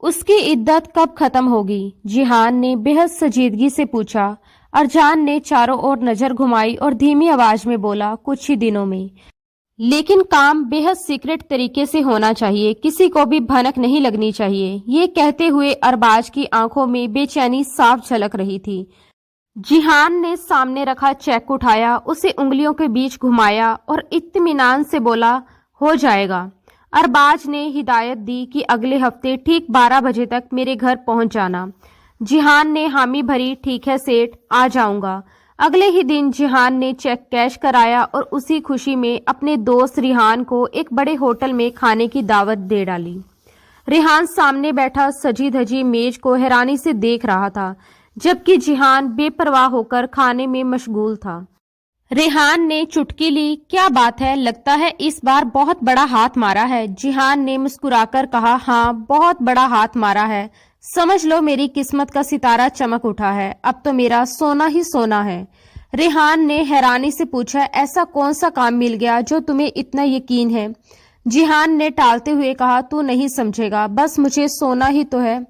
उसकी इद्दत कब खत्म होगी? जिहान ने बेहद संजीदगी से पूछा। अरजान ने चारों ओर नजर घुमाई और धीमी आवाज में बोला, कुछ ही दिनों में, लेकिन काम बेहद सीक्रेट तरीके से होना चाहिए, किसी को भी भनक नहीं लगनी चाहिए। ये कहते हुए अरबाज की आंखों में बेचैनी साफ झलक रही थी। जिहान ने सामने रखा चेक उठाया, उसे उंगलियों के बीच घुमाया और इत्मीनान से बोला, हो जाएगा। अरबाज ने हिदायत दी कि अगले हफ्ते ठीक 12 बजे तक मेरे घर पहुंच जाना। जिहान ने हामी भरी, ठीक है सेठ, आ जाऊंगा। अगले ही दिन जिहान ने चेक कैश कराया और उसी खुशी में अपने दोस्त रिहान को एक बड़े होटल में खाने की दावत दे डाली। रिहान सामने बैठा सजी धजी मेज को हैरानी से देख रहा था, जबकि जिहान बेपरवाह होकर खाने में मशगूल था। रेहान ने चुटकी ली, क्या बात है, लगता है इस बार बहुत बड़ा हाथ मारा है। जिहान ने मुस्कुराकर कहा, हाँ बहुत बड़ा हाथ मारा है, समझ लो मेरी किस्मत का सितारा चमक उठा है, अब तो मेरा सोना ही सोना है। रेहान ने हैरानी से पूछा, ऐसा कौन सा काम मिल गया जो तुम्हें इतना यकीन है? जिहान ने टालते हुए कहा, तू नहीं समझेगा, बस मुझे सोना ही तो है।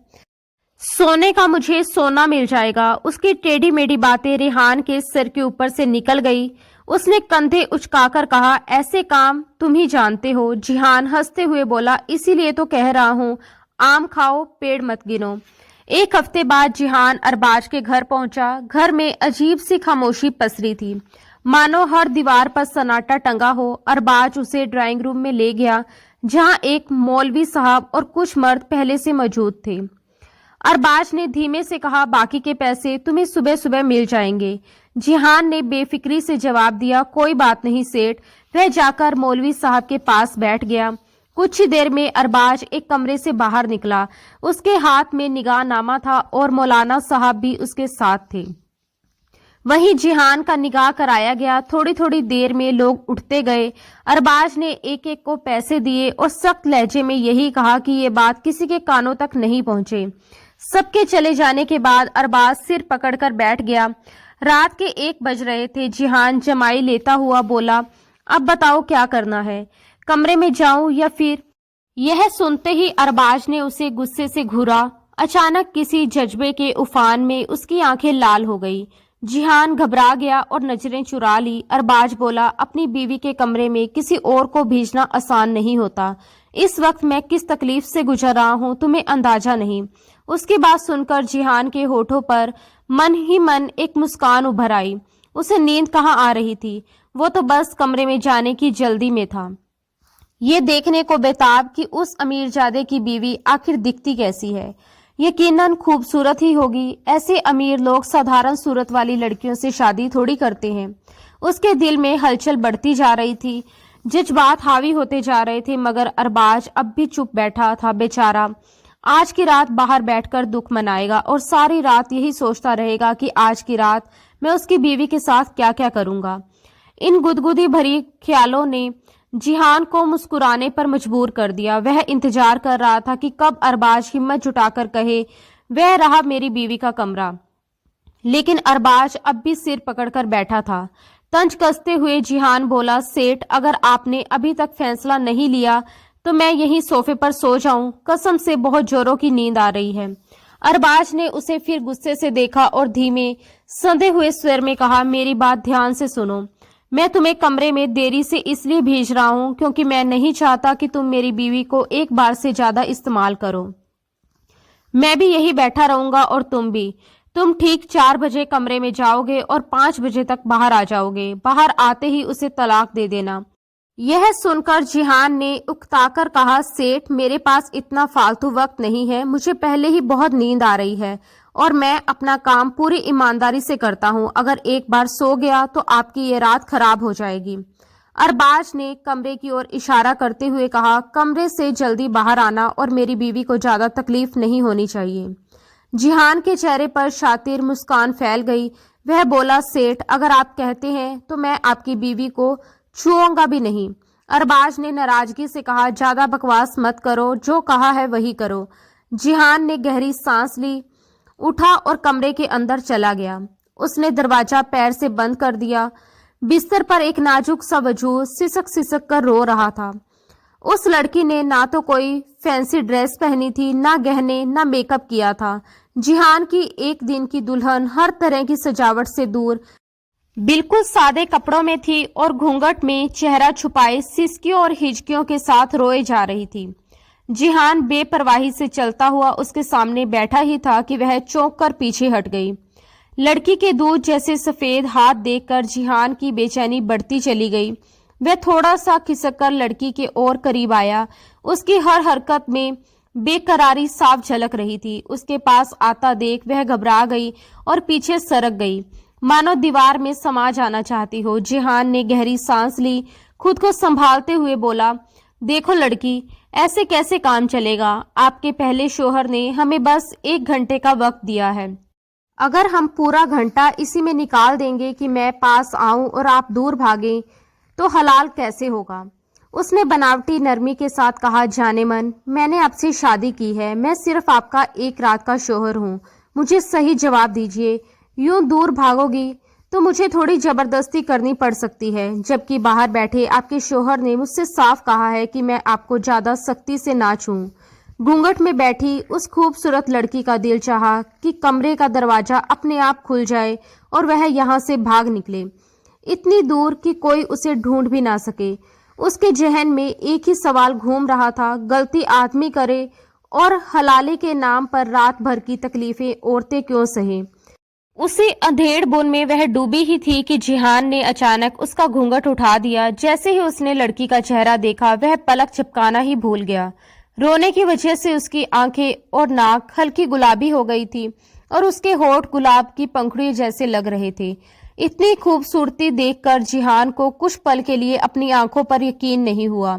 सोने का मुझे सोना मिल जाएगा। उसकी टेढ़ी मेढ़ी बातें रेहान के सिर के ऊपर से निकल गई। उसने कंधे उचकाकर कहा, ऐसे काम तुम ही जानते हो। जिहान हंसते हुए बोला, इसीलिए तो कह रहा हूँ, आम खाओ पेड़ मत गिनो। एक हफ्ते बाद जिहान अरबाज के घर पहुंचा। घर में अजीब सी खामोशी पसरी थी, मानो हर दीवार पर सन्नाटा टंगा हो। अरबाज उसे ड्राइंग रूम में ले गया, जहां एक मौलवी साहब और कुछ मर्द पहले से मौजूद थे। अरबाज ने धीमे से कहा, बाकी के पैसे तुम्हें सुबह सुबह मिल जाएंगे। जिहान ने बेफिक्री से जवाब दिया, कोई बात नहीं सेठ। वह जाकर मौलवी साहब के पास बैठ गया। कुछ ही देर में अरबाज एक कमरे से बाहर निकला। उसके हाथ में निगाहनामा था और मौलाना साहब भी उसके साथ थे। वहीं जिहान का निगाह कराया गया। थोड़ी थोड़ी देर में लोग उठते गए। अरबाज ने एक एक को पैसे दिए और सख्त लहजे में यही कहा कि ये बात किसी के कानों तक नहीं पहुंचे। सबके चले जाने के बाद अरबाज सिर पकड़कर बैठ गया। रात के 1 बज रहे थे। जिहान जमाई लेता हुआ बोला, अब बताओ क्या करना है, कमरे में जाऊं या फिर? यह सुनते ही अरबाज ने उसे गुस्से से घूरा। अचानक किसी जज्बे के उफान में उसकी आंखें लाल हो गई। जिहान घबरा गया और नजरें चुरा ली। अरबाज बोला, अपनी बीवी के कमरे में किसी और को भेजना आसान नहीं होता। इस वक्त मैं किस तकलीफ से गुजर रहा हूं तुम्हें अंदाजा नहीं। उसकी बात सुनकर जिहान के होठों पर मन ही मन एक मुस्कान उभर आई। उसे नींद कहाँ आ रही थी, वो तो बस कमरे में जाने की जल्दी में था, ये देखने को बेताब कि उस अमीरजादे की बीवी आखिर दिखती कैसी है। यकीनन खूबसूरत ही होगी। ऐसे अमीर लोग साधारण सूरत वाली लड़कियों से शादी थोड़ी करते हैं। उसके दिल में हलचल बढ़ती जा रही थी, जज्बात हावी होते जा रहे थे, मगर अरबाज अब भी चुप बैठा था। बेचारा आज की रात बाहर बैठकर दुख मनाएगा और सारी रात यही सोचता रहेगा कि आज की रात मैं उसकी बीवी के साथ क्या क्या करूंगा। इन गुदगुदी भरी ख्यालों ने जिहान को मुस्कुराने पर मजबूर कर दिया। वह इंतजार कर रहा था कि कब अरबाज हिम्मत जुटाकर कहे, वह रहा मेरी बीवी का कमरा। लेकिन अरबाज अब भी सिर पकड़कर बैठा था। तंज कसते हुए जिहान बोला, सेठ अगर आपने अभी तक फैसला नहीं लिया तो मैं यहीं सोफे पर सो जाऊं, कसम से बहुत जोरों की नींद आ रही है। अरबाज ने उसे फिर गुस्से से देखा और धीमे संधे हुए स्वर में कहा, मेरी बात ध्यान से सुनो। मैं तुम्हें कमरे में देरी से इसलिए भेज रहा हूं क्योंकि मैं नहीं चाहता कि तुम मेरी बीवी को एक बार से ज्यादा इस्तेमाल करो। मैं भी यही बैठा रहूंगा और तुम भी। तुम ठीक 4 बजे कमरे में जाओगे और 5 बजे तक बाहर आ जाओगे। बाहर आते ही उसे तलाक दे देना। यह सुनकर जिहान ने उकताकर कहा, सेठ मेरे पास इतना फालतू वक्त नहीं है, मुझे पहले ही बहुत नींद आ रही है और मैं अपना काम पूरी ईमानदारी से करता हूं। अगर एक बार सो गया तो आपकी ये रात खराब हो जाएगी। अरबाज ने कमरे की ओर इशारा करते हुए कहा, कमरे से जल्दी बाहर आना और मेरी बीवी को ज्यादा तकलीफ नहीं होनी चाहिए। जिहान के चेहरे पर शातिर मुस्कान फैल गई। वह बोला, सेठ अगर आप कहते हैं तो मैं आपकी बीवी को छूऊंगा भी नहीं। अरबाज ने नाराजगी से कहा, ज्यादा बकवास मत करो, जो कहा है वही करो। जिहान ने गहरी सांस ली, उठा और कमरे के अंदर चला गया। उसने दरवाजा पैर से बंद कर दिया। बिस्तर पर एक नाजुक सा वजूद सिसक सिसक कर रो रहा था। उस लड़की ने ना तो कोई फैंसी ड्रेस पहनी थी, ना गहने, ना मेकअप किया था। जिहान की एक दिन की दुल्हन हर तरह की सजावट से दूर बिल्कुल सादे कपड़ों में थी और घूंघट में चेहरा छुपाए सिसकियों और हिचकियों के साथ रोए जा रही थी। जिहान बेपरवाही से चलता हुआ उसके सामने बैठा ही था कि वह चौंक कर पीछे हट गई। लड़की के दूध जैसे सफेद हाथ देखकर जिहान की बेचैनी बढ़ती चली गई। वह थोड़ा सा खिसककर लड़की के और करीब आया। उसकी हर हरकत में बेकरारी साफ झलक रही थी। उसके पास आता देख वह घबरा गई और पीछे सरक गई, मानो दीवार में समा जाना चाहती हो। जिहान ने गहरी सांस ली, खुद को संभालते हुए बोला, देखो लड़की, ऐसे कैसे काम चलेगा? आपके पहले शोहर ने हमें बस 1 घंटे का वक्त दिया है। अगर हम पूरा घंटा इसी में निकाल देंगे कि मैं पास आऊं और आप दूर भागें, तो हलाल कैसे होगा? उसने बनावटी नरमी के साथ कहा, जाने मन, मैंने आपसे शादी की है, मैं सिर्फ आपका 1 रात का शोहर हूँ। मुझे सही जवाब दीजिए। यूं दूर भागोगी तो मुझे थोड़ी जबरदस्ती करनी पड़ सकती है, जबकि बाहर बैठे आपके शोहर ने मुझसे साफ कहा है कि मैं आपको ज्यादा सख्ती से ना छूऊं। घूंघट में बैठी उस खूबसूरत लड़की का दिल चाहा कि कमरे का दरवाजा अपने आप खुल जाए और वह यहाँ से भाग निकले, इतनी दूर कि कोई उसे ढूंढ भी ना सके। उसके जहन में एक ही सवाल घूम रहा था, गलती आदमी करे और हलाले के नाम पर रात भर की तकलीफें औरतें क्यों सहे। उसी अंधेड़ बुन में वह डूबी ही थी कि जिहान ने अचानक उसका घूंघट उठा दिया। जैसे ही उसने लड़की का चेहरा देखा, वह पलक चिपकाना ही भूल गया। रोने की वजह से उसकी आंखें और नाक हल्की गुलाबी हो गई थी और उसके होठ गुलाब की पंखुड़ी जैसे लग रहे थे। इतनी खूबसूरती देखकर जिहान को कुछ पल के लिए अपनी आंखों पर यकीन नहीं हुआ।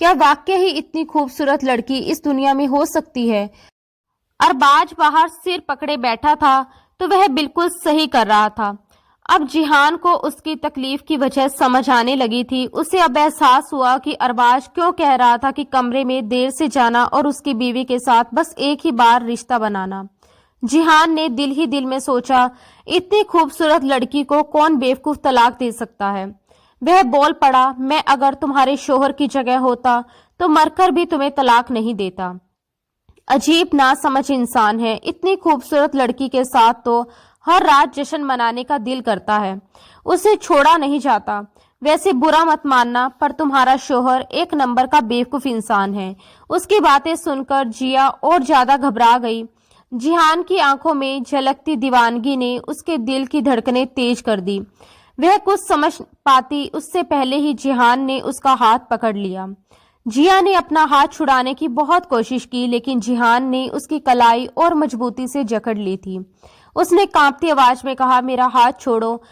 क्या वाकई ही इतनी खूबसूरत लड़की इस दुनिया में हो सकती है? अरबाज बाहर सिर पकड़े बैठा था तो वह बिल्कुल सही कर रहा था। अब जिहान को उसकी तकलीफ की वजह समझ आने लगी थी। उसे अब एहसास हुआ कि अरबाज क्यों कह रहा था कि कमरे में देर से जाना और उसकी बीवी के साथ बस एक ही बार रिश्ता बनाना। जिहान ने दिल ही दिल में सोचा, इतनी खूबसूरत लड़की को कौन बेवकूफ तलाक दे सकता है। वह बोल पड़ा, मैं अगर तुम्हारे शोहर की जगह होता तो मरकर भी तुम्हें तलाक नहीं देता। अजीब ना समझ इंसान है। इतनी खूबसूरत लड़की के साथ तो हर रात जश्न मनाने का दिल करता है, उसे छोड़ा नहीं जाता। वैसे बुरा मत मानना, पर तुम्हारा शोहर 1 नंबर का बेवकूफ इंसान है। उसकी बातें सुनकर जिया और ज्यादा घबरा गई। जिहान की आंखों में झलकती दीवानगी ने उसके दिल की धड़कनें तेज कर दी। वह कुछ समझ पाती उससे पहले ही जिहान ने उसका हाथ पकड़ लिया। जिया ने अपना हाथ छुड़ाने की बहुत कोशिश की, लेकिन जिहान ने उसकी कलाई और मजबूती से जकड़ ली थी। उसने कांपती आवाज में कहा, मेरा हाथ छोड़ो।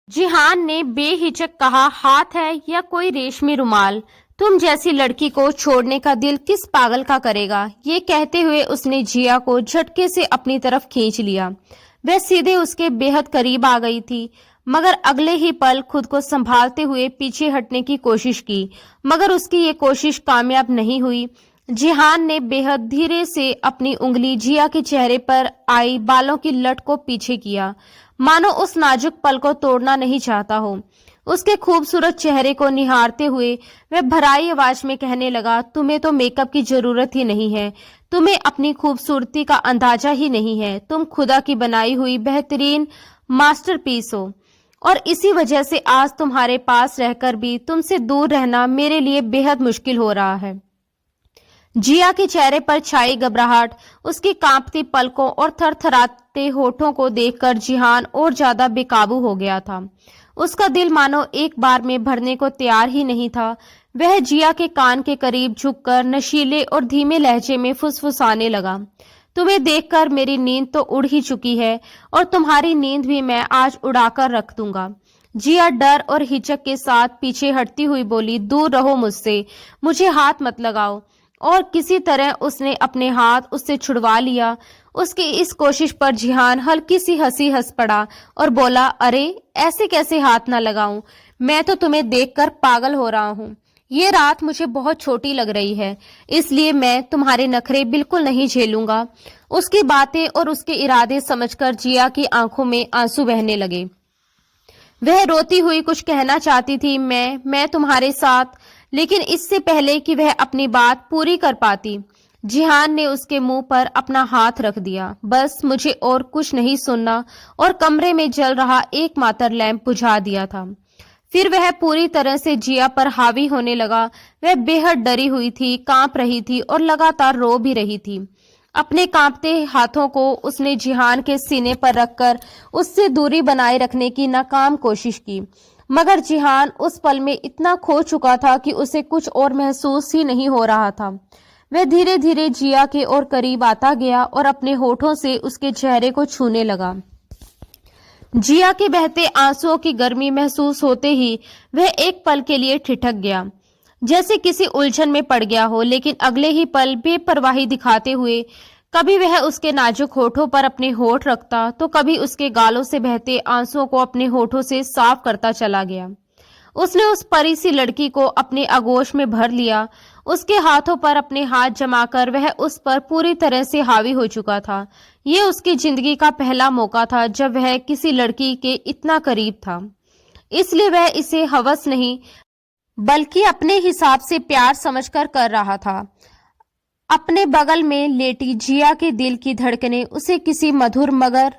जिहान ने बेहिचक कहा, हाथ है या कोई रेशमी रुमाल, तुम जैसी लड़की को छोड़ने का दिल किस पागल का करेगा। ये कहते हुए उसने जिया को झटके से अपनी तरफ खींच लिया। वह सीधे उसके बेहद करीब आ गई थी, मगर अगले ही पल खुद को संभालते हुए पीछे हटने की कोशिश की, मगर उसकी ये कोशिश कामयाब नहीं हुई। जिहान ने बेहद धीरे से अपनी उंगली जिया के चेहरे पर आई बालों की लट को पीछे किया, मानो उस नाजुक पल को तोड़ना नहीं चाहता हो। उसके खूबसूरत चेहरे को निहारते हुए वह भराई आवाज में कहने लगा, तुम्हें तो मेकअप की जरूरत ही नहीं है, तुम्हें अपनी खूबसूरती का अंदाजा ही नहीं है। तुम खुदा की बनाई हुई बेहतरीन मास्टरपीस हो और इसी वजह से आज तुम्हारे पास रहकर भी तुमसे दूर रहना मेरे लिए बेहद मुश्किल हो रहा है। जिया के चेहरे पर छाई घबराहट, उसकी कांपती पलकों और थरथराते होठों को देखकर जिहान और ज्यादा बेकाबू हो गया था। उसका दिल मानो एक बार में भरने को तैयार ही नहीं था। वह जिया के कान के करीब झुककर नशीले और धीमे लहजे में फुसफुसाने लगा, तुम्हें देखकर मेरी नींद तो उड़ ही चुकी है और तुम्हारी नींद भी मैं आज उड़ाकर रख दूंगा। जिया डर और हिचक के साथ पीछे हटती हुई बोली, दूर रहो मुझसे, मुझे हाथ मत लगाओ। और किसी तरह उसने अपने हाथ उससे छुड़वा लिया। उसकी इस कोशिश पर जिहान हल्की सी हंसी हंस पड़ा और बोला, अरे ऐसे कैसे हाथ ना लगाऊं, मैं तो तुम्हें देखकर पागल हो रहा हूं। ये रात मुझे बहुत छोटी लग रही है, इसलिए मैं तुम्हारे नखरे बिल्कुल नहीं झेलूंगा। उसकी बातें और उसके इरादे समझकर जिया की आंखों में आंसू बहने लगे। वह रोती हुई कुछ कहना चाहती थी, मैं तुम्हारे साथ, लेकिन इससे पहले कि वह अपनी बात पूरी कर पाती, जिहान ने उसके मुंह पर अपना हाथ रख दिया। बस मुझे और कुछ नहीं सुनना, और कमरे में जल रहा एकमात्र लैंप बुझा दिया था। फिर वह पूरी तरह से जिया पर हावी होने लगा। वह बेहद डरी हुई थी, कांप रही थी और लगातार रो भी रही थी। अपने कांपते हाथों को उसने जिहान के सीने पर रखकर उससे दूरी बनाए रखने की नाकाम कोशिश की, मगर जिहान उस पल में इतना खो चुका था कि उसे कुछ और महसूस ही नहीं हो रहा था। वह धीरे धीरे जिया के और करीब आता गया और अपने होठों से उसके चेहरे को छूने लगा। जिया के बहते आंसुओं की गर्मी महसूस होते ही वह एक पल के लिए ठिठक गया, जैसे किसी उलझन में पड़ गया हो। लेकिन अगले ही पल बेपरवाही दिखाते हुए कभी वह उसके नाजुक होठों पर अपने होठ रखता, तो कभी उसके गालों से बहते आंसुओं को अपने होठों से साफ करता चला गया। उसने उस परी सी लड़की को अपने आगोश में भर लिया। उसके हाथों पर अपने हाथ जमाकर वह उस पर पूरी तरह से हावी हो चुका था। ये उसकी जिंदगी का पहला मौका था जब वह किसी लड़की के इतना करीब था, इसलिए वह इसे हवस नहीं बल्कि अपने हिसाब से प्यार समझकर कर रहा था। अपने बगल में लेटी जिया के दिल की धड़कनें उसे किसी मधुर मगर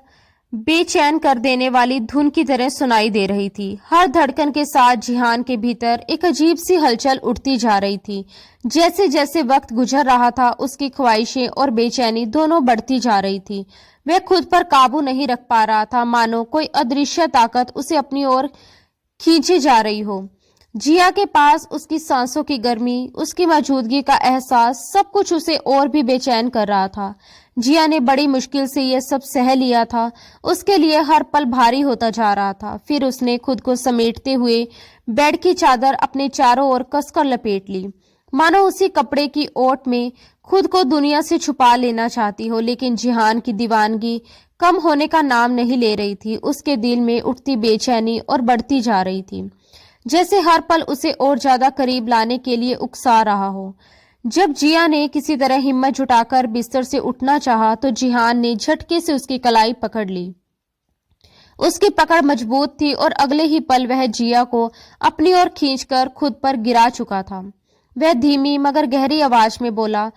बेचैन कर देने वाली धुन की तरह सुनाई दे रही थी। हर धड़कन के साथ जिहान के भीतर एक अजीब सी हलचल उठती जा रही थी। जैसे जैसे वक्त गुजर रहा था, उसकी ख्वाहिशें और बेचैनी दोनों बढ़ती जा रही थी। वह खुद पर काबू नहीं रख पा रहा था, मानो कोई अदृश्य ताकत उसे अपनी ओर खींची जा रही हो। जिया के पास उसकी सांसों की गर्मी, उसकी मौजूदगी का एहसास, सब कुछ उसे और भी बेचैन कर रहा था। जिया ने बड़ी मुश्किल से यह सब सह लिया था। उसके लिए हर पल भारी होता जा रहा था। फिर उसने खुद को समेटते हुए बेड की चादर अपने चारों ओर कसकर लपेट ली, मानो उसी कपड़े की ओट में खुद को दुनिया से छुपा लेना चाहती हो। लेकिन जिहान की दीवानगी कम होने का नाम नहीं ले रही थी। उसके दिल में उठती बेचैनी और बढ़ती जा रही थी, जैसे हर पल उसे और ज्यादा करीब लाने के लिए उकसा रहा हो। जब जिया ने किसी तरह हिम्मत जुटाकर बिस्तर से उठना चाहा, तो जिहान ने झटके से उसकी कलाई पकड़ ली। उसकी पकड़ मजबूत थी और अगले ही पल वह जिया को अपनी ओर खींचकर खुद पर गिरा चुका था। वह धीमी मगर गहरी आवाज में बोला,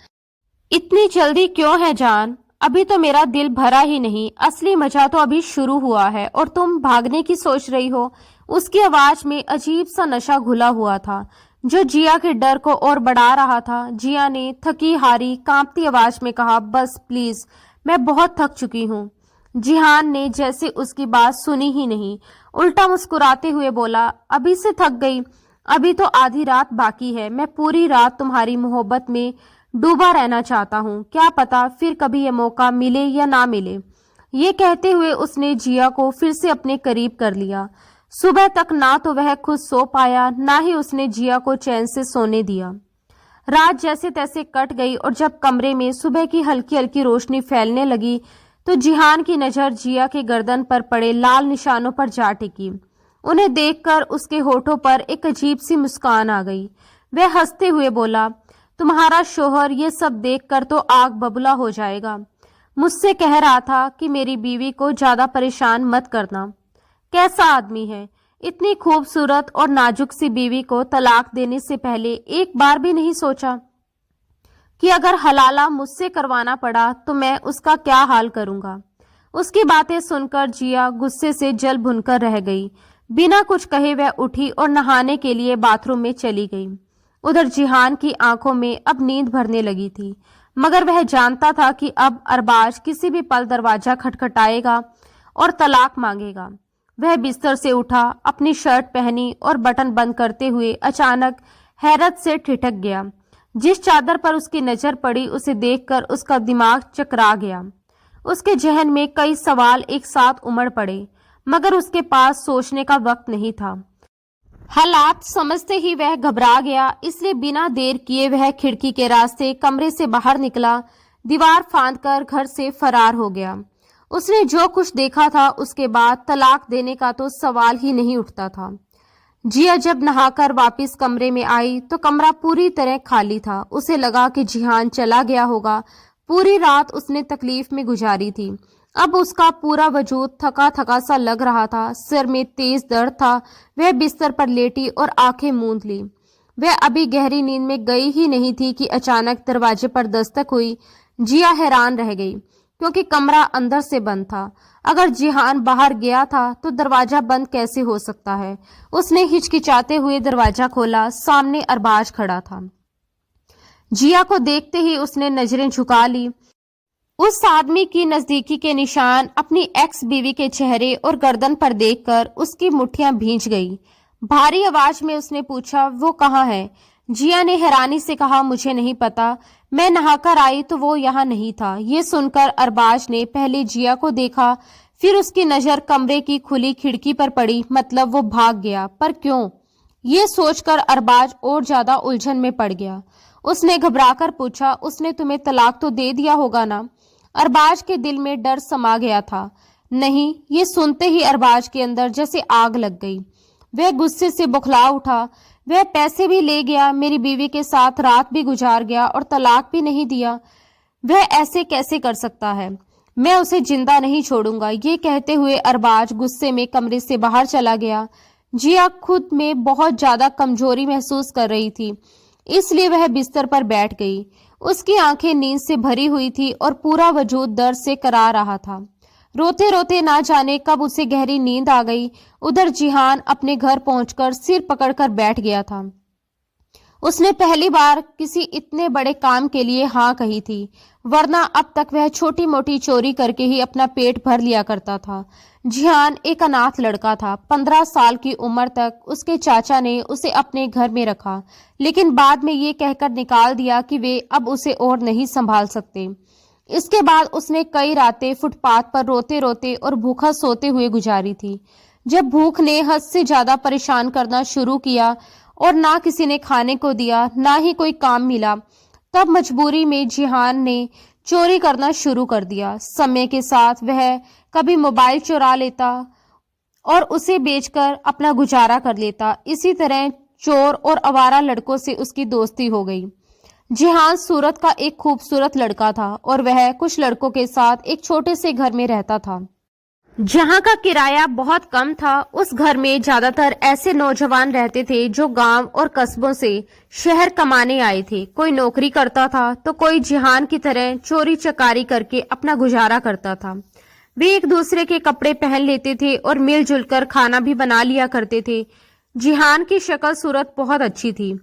इतनी जल्दी क्यों है जान? अभी तो मेरा दिल भरा ही नहीं, असली मजा तो अभी शुरू हुआ है और तुम भागने की सोच रही हो। उसकी आवाज में अजीब सा नशा घुला हुआ था, जो जिया के डर को और बढ़ा रहा था। जिया ने थकी हारी कांपती आवाज में कहा, बस प्लीज, मैं बहुत थक चुकी हूँ। जिहान ने जैसे उसकी बात सुनी ही नहीं, उल्टा मुस्कुराते हुए बोला, अभी से थक गई? अभी तो आधी रात बाकी है। मैं पूरी रात तुम्हारी मोहब्बत में डूबा रहना चाहता हूँ। क्या पता फिर कभी यह मौका मिले या ना मिले। ये कहते हुए उसने जिया को फिर से अपने करीब कर लिया। सुबह तक ना तो वह खुद सो पाया, ना ही उसने जिया को चैन से सोने दिया। रात जैसे तैसे कट गई और जब कमरे में सुबह की हल्की हल्की रोशनी फैलने लगी, तो जिहान की नजर जिया के गर्दन पर पड़े लाल निशानों पर जा टिकी। उन्हें देखकर उसके होठों पर एक अजीब सी मुस्कान आ गई। वह हंसते हुए बोला, तुम्हारा शोहर ये सब देखकर तो आग बबूला हो जाएगा। मुझसे कह रहा था कि मेरी बीवी को ज्यादा परेशान मत करना। कैसा आदमी है, इतनी खूबसूरत और नाजुक सी बीवी को तलाक देने से पहले एक बार भी नहीं सोचा कि अगर हलाला मुझसे करवाना पड़ा तो मैं उसका क्या हाल करूंगा। उसकी बातें सुनकर जिया गुस्से से जल भुनकर रह गई। बिना कुछ कहे वह उठी और नहाने के लिए बाथरूम में चली गई। उधर जिहान की आंखों में अब नींद भरने लगी थी, मगर वह जानता था कि अब अरबाज किसी भी पल दरवाजा खटखटाएगा और तलाक मांगेगा। वह बिस्तर से उठा, अपनी शर्ट पहनी और बटन बंद करते हुए अचानक हैरत से ठिठक गया। जिस चादर पर उसकी नजर पड़ी उसे देखकर उसका दिमाग चकरा गया। उसके जहन में कई सवाल एक साथ उमड़ पड़े, मगर उसके पास सोचने का वक्त नहीं था। हालात समझते ही वह घबरा गया, इसलिए बिना देर किए वह खिड़की के रास्ते कमरे से बाहर निकला, दीवार फांदकर घर से फरार हो गया। उसने जो कुछ देखा था उसके बाद तलाक देने का तो सवाल ही नहीं उठता था। जिया जब नहाकर वापस कमरे में आई तो कमरा पूरी तरह खाली था। उसे लगा कि जिहान चला गया होगा। पूरी रात उसने तकलीफ में गुजारी थी। अब उसका पूरा वजूद थका थका सा लग रहा था, सिर में तेज दर्द था। वह बिस्तर पर लेटी और आंखें मूंद ली। वह अभी गहरी नींद में गई ही नहीं थी कि अचानक दरवाजे पर दस्तक हुई। जिया हैरान रह गई क्योंकि कमरा अंदर से बंद था। अगर जिहान बाहर गया था तो दरवाजा बंद कैसे हो सकता है। उसने हिचकिचाते हुए दरवाजा खोला। सामने अरबाज खड़ा था। जिया को देखते ही उसने नजरें झुका ली। उस आदमी की नजदीकी के निशान अपनी एक्स बीवी के चेहरे और गर्दन पर देखकर उसकी मुट्ठियां भींच गई। भारी आवाज में उसने पूछा, वो कहाँ है? जिया ने हैरानी से कहा, मुझे नहीं पता, मैं नहाकर आई तो वो यहाँ नहीं था। ये सुनकर अरबाज ने पहले जिया को देखा, फिर उसकी नजर कमरे की खुली खिड़की पर पड़ी। मतलब वो भाग गया, पर क्यों? ये सोचकर अरबाज और ज्यादा उलझन में पड़ गया। उसने घबराकर पूछा, उसने तुम्हें तलाक तो दे दिया होगा ना? अरबाज के दिल में डर समा गया था। नहीं। ये सुनते ही अरबाज के अंदर जैसे आग लग गई। वह गुस्से से बौखला उठा। वह पैसे भी ले गया, मेरी बीवी के साथ रात भी गुजार गया और तलाक भी नहीं दिया। वह ऐसे कैसे कर सकता है? मैं उसे जिंदा नहीं छोड़ूंगा। ये कहते हुए अरबाज गुस्से में कमरे से बाहर चला गया। जिया खुद में बहुत ज्यादा कमजोरी महसूस कर रही थी, इसलिए वह बिस्तर पर बैठ गई। उसकी आंखें नींद से भरी हुई थी और पूरा वजूद दर्द से करा रहा था। रोते रोते ना जाने कब उसे गहरी नींद आ गई। उधर जिहान अपने घर पहुंचकर सिर पकड़कर बैठ गया था। उसने पहली बार किसी इतने बड़े काम के लिए हाँ कही थी, वरना अब तक वह छोटी मोटी चोरी करके ही अपना पेट भर लिया करता था। जिहान एक अनाथ लड़का था। 15 साल की उम्र तक उसके चाचा ने उसे अपने घर में रखा, लेकिन बाद में ये कहकर निकाल दिया कि वे अब उसे और नहीं संभाल सकते। इसके बाद उसने कई रातें फुटपाथ पर रोते रोते और भूखा सोते हुए गुजारी थी। जब भूख ने हद से ज्यादा परेशान करना शुरू किया और ना किसी ने खाने को दिया, ना ही कोई काम मिला, तब मजबूरी में जिहान ने चोरी करना शुरू कर दिया। समय के साथ वह कभी मोबाइल चुरा लेता और उसे बेचकर अपना गुजारा कर लेता। इसी तरह चोर और आवारा लड़कों से उसकी दोस्ती हो गई। जिहान सूरत का एक खूबसूरत लड़का था और वह कुछ लड़कों के साथ एक छोटे से घर में रहता था, जहां का किराया बहुत कम था। उस घर में ज्यादातर ऐसे नौजवान रहते थे जो गांव और कस्बों से शहर कमाने आए थे। कोई नौकरी करता था तो कोई जिहान की तरह चोरी चकारी करके अपना गुजारा करता था। वे एक दूसरे के कपड़े पहन लेते थे और मिलजुल कर खाना भी बना लिया करते थे। जिहान की शक्ल सूरत बहुत अच्छी थी,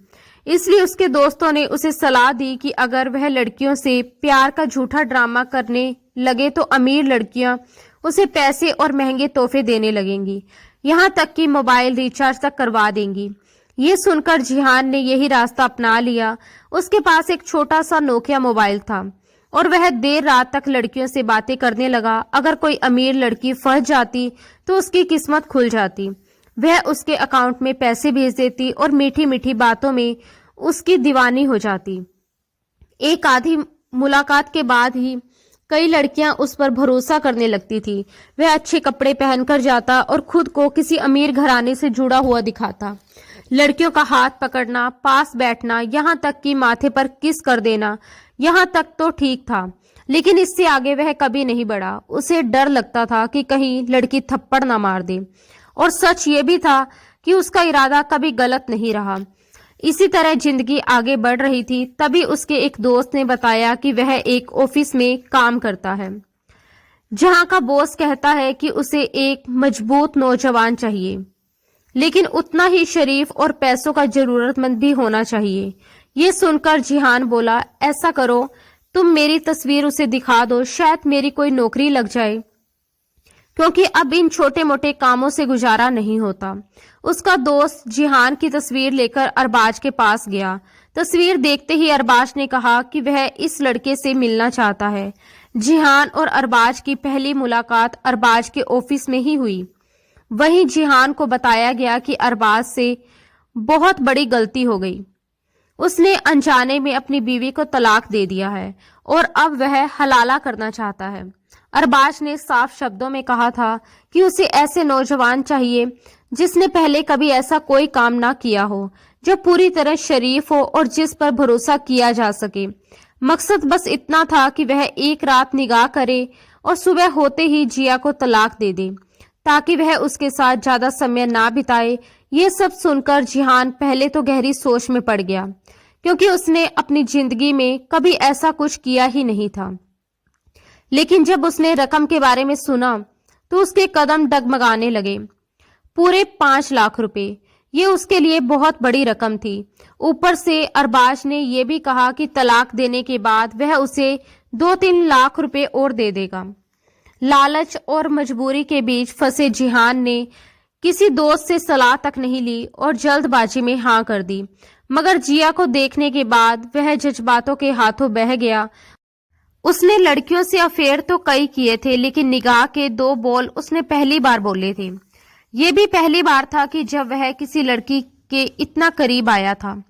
इसलिए उसके दोस्तों ने उसे सलाह दी कि अगर वह लड़कियों से प्यार का झूठा ड्रामा करने लगे तो अमीर लड़कियां उसे पैसे और महंगे तोहफे देने लगेंगी, यहाँ तक कि मोबाइल रिचार्ज तक करवा देंगी। ये सुनकर जिहान ने यही रास्ता अपना लिया। उसके पास एक छोटा सा नोकिया मोबाइल था और वह देर रात तक लड़कियों से बातें करने लगा। अगर कोई अमीर लड़की फंस जाती तो उसकी किस्मत खुल जाती। वह उसके अकाउंट में पैसे भेज देती और मीठी मीठी बातों में उसकी दीवानी हो जाती। एक आधी मुलाकात के बाद ही कई लड़कियां उस पर भरोसा करने लगती थी। वह अच्छे कपड़े पहनकर जाता और खुद को किसी अमीर घराने से जुड़ा हुआ दिखाता। लड़कियों का हाथ पकड़ना, पास बैठना, यहाँ तक कि माथे पर किस कर देना, यहाँ तक तो ठीक था, लेकिन इससे आगे वह कभी नहीं बढ़ा। उसे डर लगता था कि कहीं लड़की थप्पड़ ना मार दे, और सच ये भी था कि उसका इरादा कभी गलत नहीं रहा। इसी तरह जिंदगी आगे बढ़ रही थी। तभी उसके एक दोस्त ने बताया कि वह एक ऑफिस में काम करता है, जहां का बॉस कहता है कि उसे एक मजबूत नौजवान चाहिए, लेकिन उतना ही शरीफ और पैसों का जरूरतमंद भी होना चाहिए। ये सुनकर जिहान बोला, ऐसा करो, तुम मेरी तस्वीर उसे दिखा दो, शायद मेरी कोई नौकरी लग जाए, क्योंकि अब इन छोटे मोटे कामों से गुजारा नहीं होता। उसका दोस्त जिहान की तस्वीर लेकर अरबाज के पास गया। तस्वीर देखते ही अरबाज ने कहा कि वह इस लड़के से मिलना चाहता है। जिहान और अरबाज की पहली मुलाकात अरबाज के ऑफिस में ही हुई। वहीं जिहान को बताया गया कि अरबाज से बहुत बड़ी गलती हो गई। उसने अनजाने में अपनी बीवी को तलाक दे दिया है और अब वह हलाला करना चाहता है। अरबाज ने साफ शब्दों में कहा था कि उसे ऐसे नौजवान चाहिए जिसने पहले कभी ऐसा कोई काम ना किया हो, जो पूरी तरह शरीफ हो और जिस पर भरोसा किया जा सके। मकसद बस इतना था कि वह एक रात निगाह करे और सुबह होते ही जिया को तलाक दे दे, ताकि वह उसके साथ ज्यादा समय ना बिताए। ये सब सुनकर जिहान पहले तो गहरी सोच में पड़ गया, क्योंकि उसने अपनी जिंदगी में कभी ऐसा कुछ किया ही नहीं था। लेकिन जब उसने रकम के बारे में सुना तो उसके कदम डगमगाने लगे। पूरे 5 लाख रुपए, ये उसके लिए बहुत बड़ी रकम थी। ऊपर से अरबाज ने यह भी कहा कि तलाक देने के बाद वह उसे 2-3 लाख रुपए और दे देगा। लालच और मजबूरी के बीच फंसे जिहान ने किसी दोस्त से सलाह तक नहीं ली और जल्दबाजी में हाँ कर दी। मगर जिया को देखने के बाद वह जज्बातों के हाथों बह गया। उसने लड़कियों से अफेयर तो कई किए थे, लेकिन निगाह के 2 बोल उसने पहली बार बोले थे। ये भी पहली बार था कि जब वह किसी लड़की के इतना करीब आया था।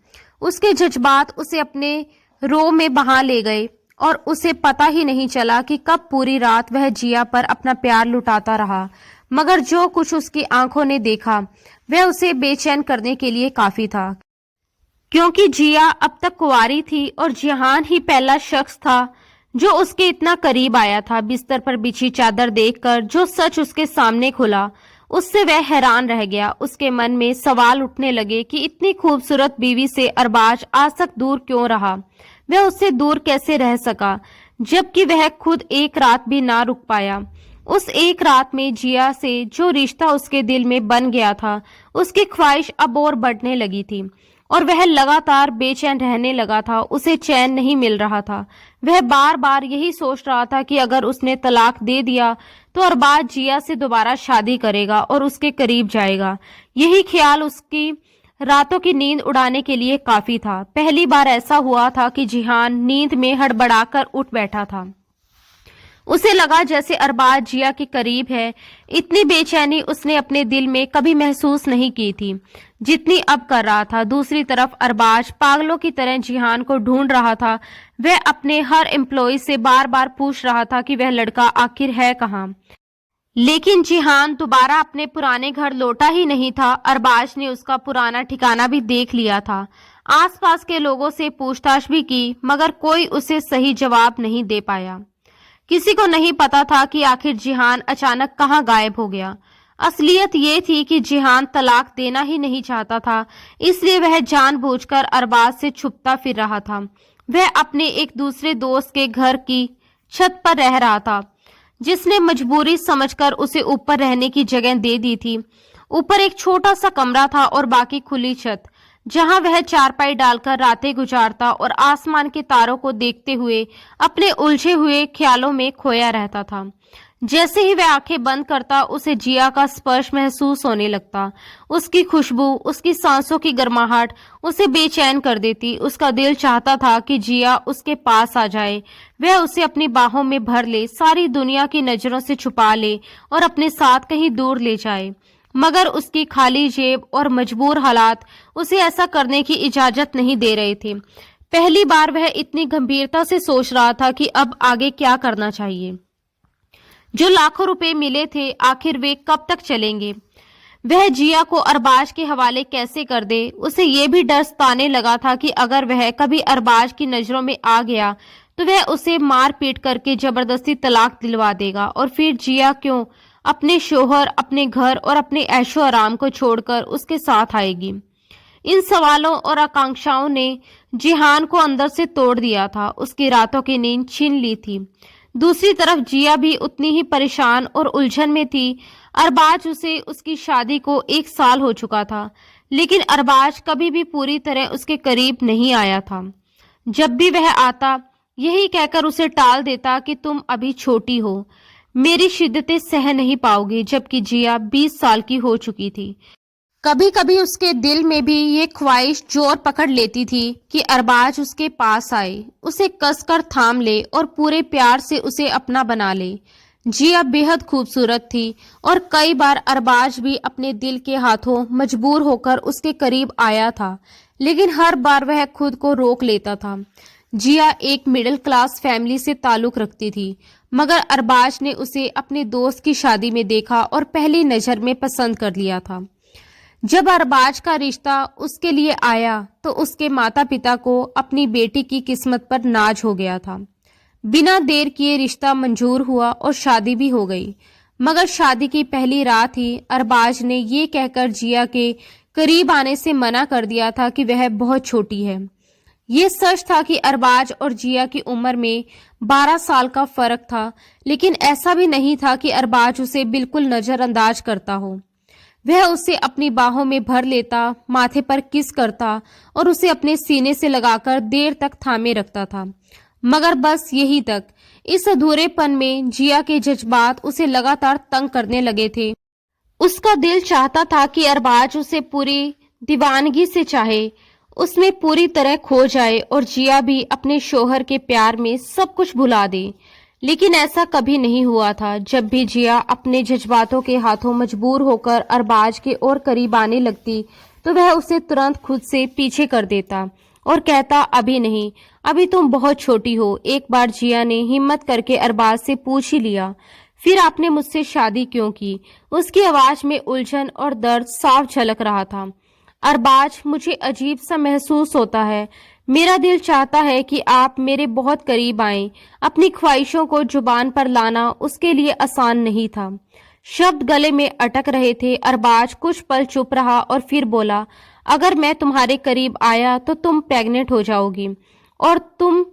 उसके जज्बात उसे अपने रो में बहा ले गए और उसे पता ही नहीं चला कि कब पूरी रात वह जिया पर अपना प्यार लुटाता रहा। मगर जो कुछ उसकी आंखों ने देखा वह उसे बेचैन करने के लिए काफी था, क्योंकि जिया अब तक कुंवारी थी और जिहान ही पहला शख्स था जो उसके इतना करीब आया था। बिस्तर पर बिछी चादर देखकर जो सच उसके सामने खुला, उससे वह हैरान रह गया। उसके मन में सवाल उठने लगे कि इतनी खूबसूरत बीवी से अरबाज आज तक दूर क्यों रहा, वह उससे दूर कैसे रह सका, जबकि वह खुद एक रात भी ना रुक पाया। उस एक रात में जिया से जो रिश्ता उसके दिल में बन गया था, उसकी ख्वाहिश अब और बढ़ने लगी थी और वह लगातार बेचैन रहने लगा था। उसे चैन नहीं मिल रहा था। वह बार बार यही सोच रहा था कि अगर उसने तलाक दे दिया तो अरबाज जिया से दोबारा शादी करेगा और उसके करीब जाएगा। यही ख्याल उसकी रातों की नींद उड़ाने के लिए काफी था। पहली बार ऐसा हुआ था कि जिहान नींद में हड़बड़ाकर उठ बैठा था। उसे लगा जैसे अरबाज जिया के करीब है। इतनी बेचैनी उसने अपने दिल में कभी महसूस नहीं की थी जितनी अब कर रहा था। दूसरी तरफ अरबाज पागलों की तरह जिहान को ढूंढ रहा था। वह अपने हर एम्प्लॉय से बार बार पूछ रहा था कि वह लड़का आखिर है कहाँ, लेकिन जिहान दोबारा अपने पुराने घर लौटा ही नहीं था। अरबाज ने उसका पुराना ठिकाना भी देख लिया था, आसपास के लोगों से पूछताछ भी की, मगर कोई उसे सही जवाब नहीं दे पाया। किसी को नहीं पता था कि आखिर जिहान अचानक कहाँ गायब हो गया। असलियत ये थी कि जिहान तलाक देना ही नहीं चाहता था, इसलिए वह जानबूझकर अरबाज से छुपता फिर रहा था। वह अपने एक दूसरे दोस्त के घर की छत पर रह रहा था, जिसने मजबूरी समझकर उसे ऊपर रहने की जगह दे दी थी। ऊपर एक छोटा सा कमरा था और बाकी खुली छत, जहां वह चारपाई डालकर रातें गुजारता और आसमान के तारों को देखते हुए अपने उलझे हुए ख्यालों में खोया रहता था। जैसे ही वह आंखें बंद करता, उसे जिया का स्पर्श महसूस होने लगता। उसकी खुशबू, उसकी सांसों की गर्माहट उसे बेचैन कर देती। उसका दिल चाहता था कि जिया उसके पास आ जाए, वह उसे अपनी बाहों में भर ले, सारी दुनिया की नजरों से छुपा ले और अपने साथ कहीं दूर ले जाए। मगर उसकी खाली जेब और मजबूर हालात उसे ऐसा करने की इजाजत नहीं दे रहे थे। पहली बार वह इतनी गंभीरता से सोच रहा था कि अब आगे क्या करना चाहिए। जो लाखों रुपए मिले थे, आखिर वे कब तक चलेंगे? वह जिया को अरबाज के हवाले कैसे कर दे? उसे ये भी डर सताने लगा था कि अगर वह कभी अरबाज की नजरों में आ गया तो वह उसे मार पीट करके जबरदस्ती तलाक दिलवा देगा, और फिर जिया क्यों अपने शोहर, अपने घर और अपने ऐशो आराम को छोड़कर उसके साथ आएगी। इन सवालों और आकांक्षाओं ने जिहान को अंदर से तोड़ दिया था, उसकी रातों की नींद छीन ली थी। दूसरी तरफ जिया भी उतनी ही परेशान और उलझन में थी। अरबाज उसे उसकी शादी को 1 साल हो चुका था, लेकिन अरबाज कभी भी पूरी तरह उसके करीब नहीं आया था। जब भी वह आता, यही कहकर उसे टाल देता कि तुम अभी छोटी हो, मेरी शिद्दतें सह नहीं पाओगे, जबकि जिया 20 साल की हो चुकी थी। कभी कभी उसके दिल में भी ये ख्वाहिश जोर पकड़ लेती थी कि अरबाज उसके पास आए, उसे कसकर थाम ले और पूरे प्यार से उसे अपना बना ले। जिया बेहद खूबसूरत थी और कई बार अरबाज भी अपने दिल के हाथों मजबूर होकर उसके करीब आया था, लेकिन हर बार वह खुद को रोक लेता था। जिया एक मिडिल क्लास फैमिली से ताल्लुक रखती थी, मगर अरबाज ने उसे अपने दोस्त की शादी में देखा और पहली नजर में पसंद कर लिया था। जब अरबाज का रिश्ता उसके लिए आया तो उसके माता पिता को अपनी बेटी की किस्मत पर नाज हो गया था। बिना देर किए रिश्ता मंजूर हुआ और शादी भी हो गई। मगर शादी की पहली रात ही अरबाज ने ये कहकर जिया के करीब आने से मना कर दिया था कि वह बहुत छोटी है। ये सच था कि अरबाज और जिया की उम्र में 12 साल का फर्क था, लेकिन ऐसा भी नहीं था कि अरबाज उसे बिल्कुल नजरअंदाज करता हो। वह उसे अपनी बाहों में भर लेता, माथे पर किस करता और उसे अपने सीने से लगाकर देर तक थामे रखता था। मगर बस यही तक। इस अधूरेपन में जिया के जज्बात उसे लगातार तंग करने लगे थे। उसका दिल चाहता था कि अरबाज उसे पूरी दीवानगी से चाहे, उसमें पूरी तरह खो जाए और जिया भी अपने शोहर के प्यार में सब कुछ भुला दे। लेकिन ऐसा कभी नहीं हुआ था। जब भी जिया अपने जज्बातों के हाथों मजबूर होकर अरबाज के और करीब आने लगती तो वह उसे तुरंत खुद से पीछे कर देता और कहता, अभी नहीं, अभी तुम बहुत छोटी हो। एक बार जिया ने हिम्मत करके अरबाज से पूछ ही लिया, फिर आपने मुझसे शादी क्यों की? उसकी आवाज में उलझन और दर्द साफ झलक रहा था। अरबाज, मुझे अजीब सा महसूस होता है। मेरा दिल चाहता है कि आप मेरे बहुत करीब आएं। अपनी ख्वाहिशों को जुबान पर लाना उसके लिए आसान नहीं था। शब्द गले में अटक रहे थे। अरबाज कुछ पल चुप रहा और फिर बोला, अगर मैं तुम्हारे करीब आया तो तुम प्रेग्नेंट हो जाओगी और तुम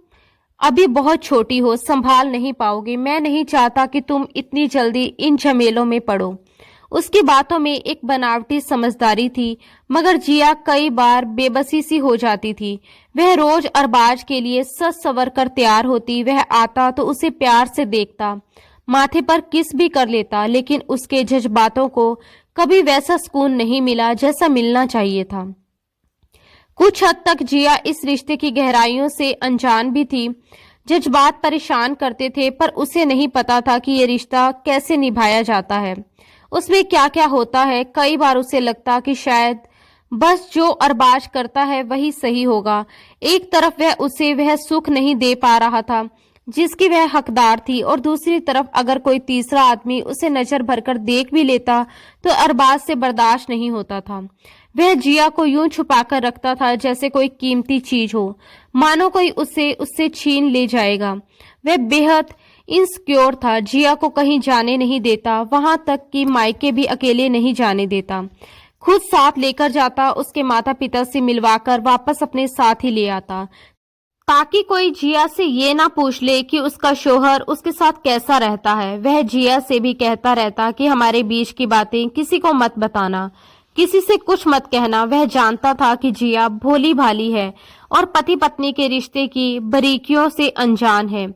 अभी बहुत छोटी हो, संभाल नहीं पाओगे। मैं नहीं चाहता कि तुम इतनी जल्दी इन झमेलों में पड़ो। उसकी बातों में एक बनावटी समझदारी थी, मगर जिया कई बार बेबसी सी हो जाती थी। वह रोज अरबाज के लिए सज संवर कर तैयार होती। वह आता तो उसे प्यार से देखता, माथे पर किस भी कर लेता, लेकिन उसके जज्बातों को कभी वैसा सुकून नहीं मिला जैसा मिलना चाहिए था। कुछ हद तक जिया इस रिश्ते की गहराइयों से अनजान भी थी। जज्बात परेशान करते थे, पर उसे नहीं पता था कि ये रिश्ता कैसे निभाया जाता है, उसमें क्या क्या होता है। कई बार उसे लगता कि शायद बस जो अरबाज करता है वही सही होगा। एक तरफ वह उसे वह सुख नहीं दे पा रहा था जिसकी वह हकदार थी, और दूसरी तरफ अगर कोई तीसरा आदमी उसे नजर भरकर देख भी लेता तो अरबाज से बर्दाश्त नहीं होता था। वह जिया को यूं छुपाकर रखता था जैसे कोई कीमती चीज हो, मानो कोई उसे उससे छीन ले जाएगा। वह बेहद इनसिक्योर था। जिया को कहीं जाने नहीं देता, वहां तक कि मायके भी अकेले नहीं जाने देता। खुद साथ लेकर जाता, उसके माता पिता से मिलवाकर वापस अपने साथ ही ले आता, ताकि कोई जिया से ये ना पूछ ले कि उसका शोहर उसके साथ कैसा रहता है। वह जिया से भी कहता रहता कि हमारे बीच की बातें किसी को मत बताना, किसी से कुछ मत कहना। वह जानता था कि जिया भोली भाली है और पति पत्नी के रिश्ते की बारीकियों से अनजान है,